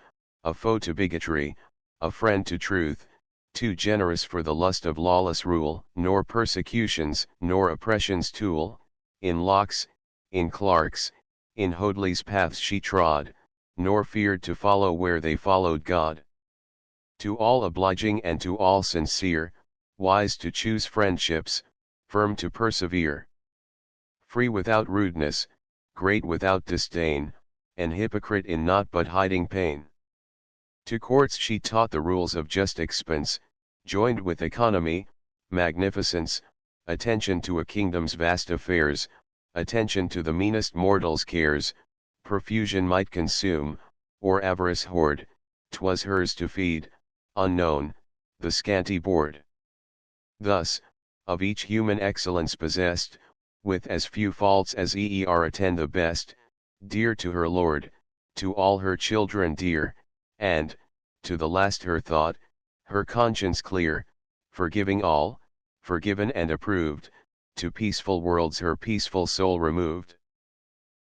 a foe to bigotry, a friend to truth, too generous for the lust of lawless rule, nor persecutions, nor oppression's tool, in Locke's, in Clarke's, in Hoadley's paths she trod, nor feared to follow where they followed God. To all obliging and to all sincere, wise to choose friendships, firm to persevere, free without rudeness, great without disdain, an hypocrite in naught but hiding pain. To courts she taught the rules of just expense, joined with economy, magnificence, attention to a kingdom's vast affairs, attention to the meanest mortal's cares, profusion might consume, or avarice hoard, 'twas hers to feed, unknown, the scanty board. Thus, of each human excellence possessed, with as few faults as attend the best, dear to her Lord, to all her children dear, and, to the last her thought, her conscience clear, forgiving all, forgiven and approved, to peaceful worlds her peaceful soul removed.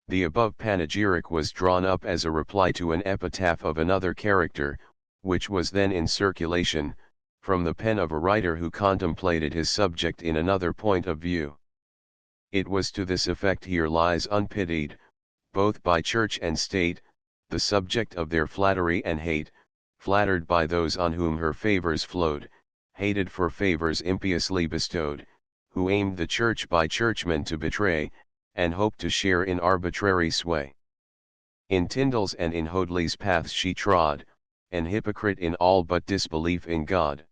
The above panegyric was drawn up as a reply to an epitaph of another character, which was then in circulation, from the pen of a writer who contemplated his subject in another point of view. It was to this effect: here lies unpitied, both by church and state, the subject of their flattery and hate, flattered by those on whom her favors flowed, hated for favors impiously bestowed, who aimed the church by churchmen to betray, and hoped to share in arbitrary sway. In Tyndall's and in Hoadley's paths she trod, an hypocrite in all but disbelief in God.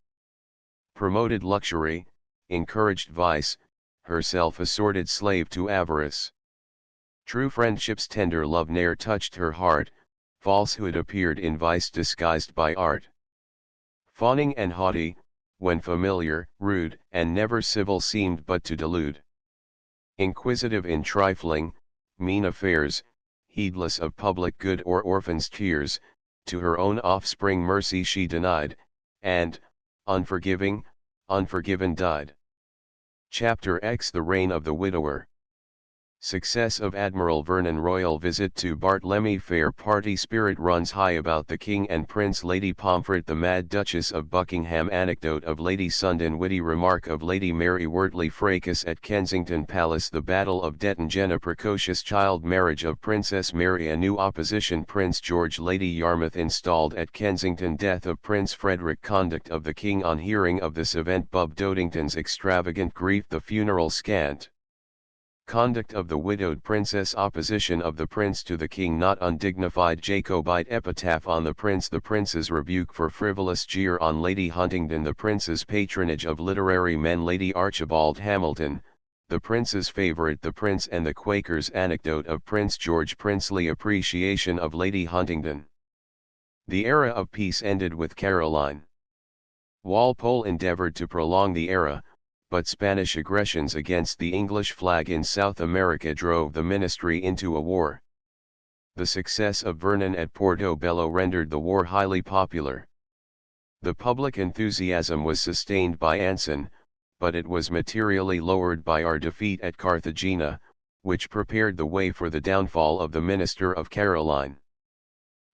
Promoted luxury, encouraged vice, herself a sordid slave to avarice. True friendship's tender love ne'er touched her heart, falsehood appeared in vice disguised by art. Fawning and haughty, when familiar, rude, and never civil seemed but to delude. Inquisitive in trifling, mean affairs, heedless of public good or orphans' tears, to her own offspring mercy she denied, and, unforgiving, unforgiven died. Chapter X: The Reign of the Widower. Success of Admiral Vernon. Royal visit to Bartlemy Fair. Party spirit runs high about the King and Prince. Lady Pomfret the Mad Duchess of Buckingham. Anecdote of Lady Sundon. Witty remark of Lady Mary Wortley. Fracas at Kensington Palace. The Battle of Dettingen. A precocious child. Marriage of Princess Mary. A new opposition. Prince George. Lady Yarmouth installed at Kensington. Death of Prince Frederick. Conduct of the King on hearing of this event. Bub Dodington's extravagant grief. The funeral scant. Conduct of the widowed princess. Opposition of the prince to the king. Not undignified Jacobite epitaph on the prince. The prince's rebuke for frivolous jeer on Lady Huntingdon. The prince's patronage of literary men. Lady Archibald Hamilton, the prince's favorite. The prince and the Quakers. Anecdote of Prince George. Princely appreciation of Lady Huntingdon. The era of peace ended with Caroline. Walpole endeavored to prolong the era, but Spanish aggressions against the English flag in South America drove the ministry into a war. The success of Vernon at Portobello rendered the war highly popular. The public enthusiasm was sustained by Anson, but it was materially lowered by our defeat at Cartagena, which prepared the way for the downfall of the minister of Caroline.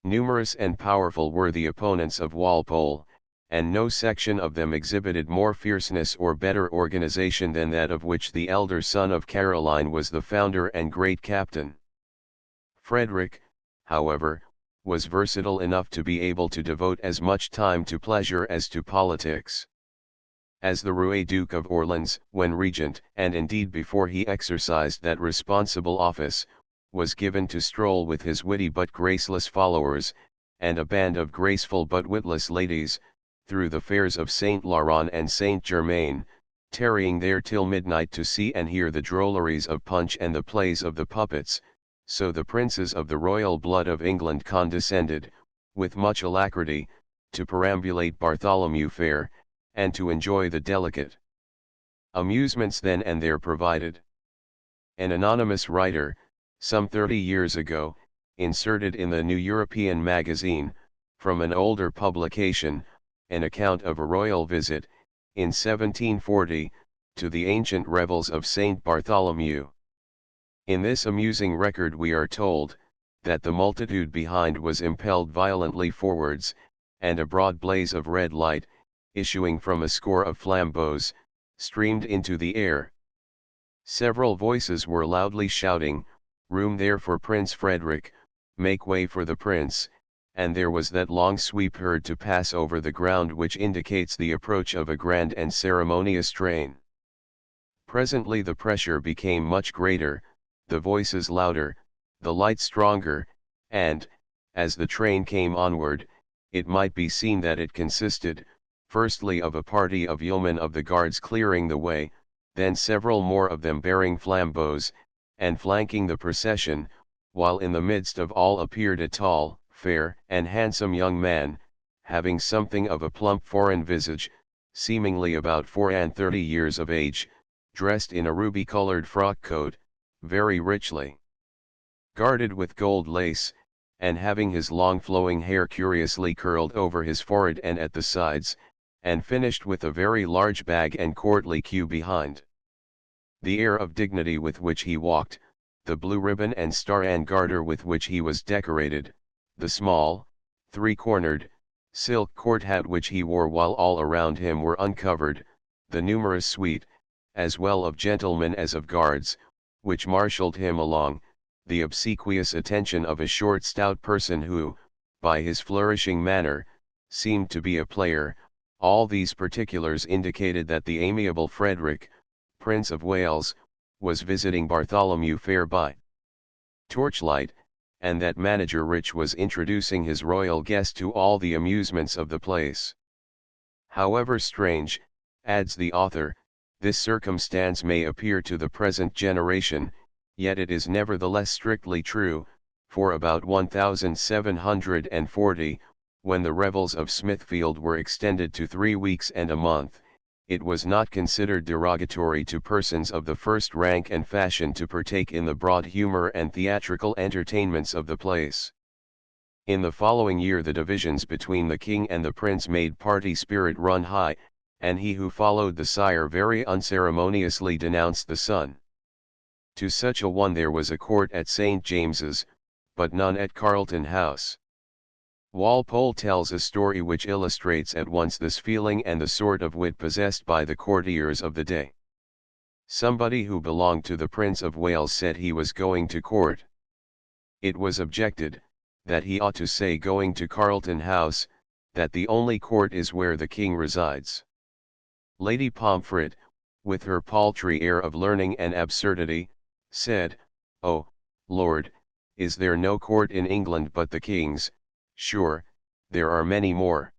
Numerous and powerful were the opponents of Walpole, and no section of them exhibited more fierceness or better organization than that of which the elder son of Caroline was the founder and great captain. Frederick, however, was versatile enough to be able to devote as much time to pleasure as to politics. As the Roué Duke of Orleans, when regent, and indeed before he exercised that responsible office, was given to stroll with his witty but graceless followers, and a band of graceful but witless ladies, through the fairs of Saint Laurent and Saint Germain, tarrying there till midnight to see and hear the drolleries of Punch and the plays of the puppets, so the princes of the royal blood of England condescended, with much alacrity, to perambulate Bartholomew Fair, and to enjoy the delicate amusements then and there provided. An anonymous writer, some 30 years ago, inserted in the New European magazine, from an older publication, an account of a royal visit, in 1740, to the ancient revels of Saint Bartholomew. In this amusing record we are told, that the multitude behind was impelled violently forwards, and a broad blaze of red light, issuing from a score of flambeaux, streamed into the air. Several voices were loudly shouting, "Room there for Prince Frederick, make way for the prince," and there was that long sweep heard to pass over the ground which indicates the approach of a grand and ceremonious train. Presently the pressure became much greater, the voices louder, the light stronger, and, as the train came onward, it might be seen that it consisted, firstly of a party of yeomen of the guards clearing the way, then several more of them bearing flambeaux, and flanking the procession, while in the midst of all appeared a tall, fair, and handsome young man, having something of a plump foreign visage, seemingly about 34 years of age, dressed in a ruby-colored frock-coat, very richly guarded with gold lace, and having his long flowing hair curiously curled over his forehead and at the sides, and finished with a very large bag and courtly queue behind. The air of dignity with which he walked, the blue ribbon and star and garter with which he was decorated, the small, three-cornered, silk court hat which he wore while all around him were uncovered, the numerous suite, as well of gentlemen as of guards, which marshalled him along, the obsequious attention of a short stout person who, by his flourishing manner, seemed to be a player, all these particulars indicated that the amiable Frederick, Prince of Wales, was visiting Bartholomew Fair by torchlight, and that Manager Rich was introducing his royal guest to all the amusements of the place. However strange, adds the author, this circumstance may appear to the present generation, yet it is nevertheless strictly true, for about 1740, when the revels of Smithfield were extended to 3 weeks and a month, it was not considered derogatory to persons of the first rank and fashion to partake in the broad humour and theatrical entertainments of the place. In the following year the divisions between the king and the prince made party spirit run high, and he who followed the sire very unceremoniously denounced the son. To such a one there was a court at St. James's, but none at Carlton House. Walpole tells a story which illustrates at once this feeling and the sort of wit possessed by the courtiers of the day. Somebody who belonged to the Prince of Wales said he was going to court. It was objected, that he ought to say going to Carlton House, that the only court is where the king resides. Lady Pomfret, with her paltry air of learning and absurdity, said, "Oh, Lord, is there no court in England but the king's? Sure, there are many more.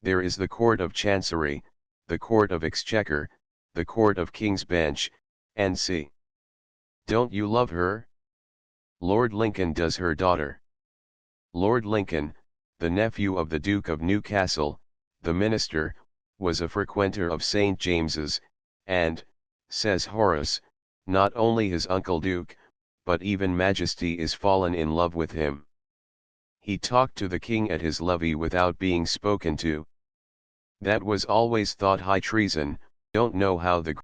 There is the Court of Chancery, the Court of Exchequer, the Court of King's Bench, &c. Don't you love her? Lord Lincoln does her daughter." Lord Lincoln, the nephew of the Duke of Newcastle, the minister, was a frequenter of St. James's, and, says Horace, not only his uncle Duke, but even Majesty is fallen in love with him. He talked to the king at his levee without being spoken to. That was always thought high treason. Don't know how the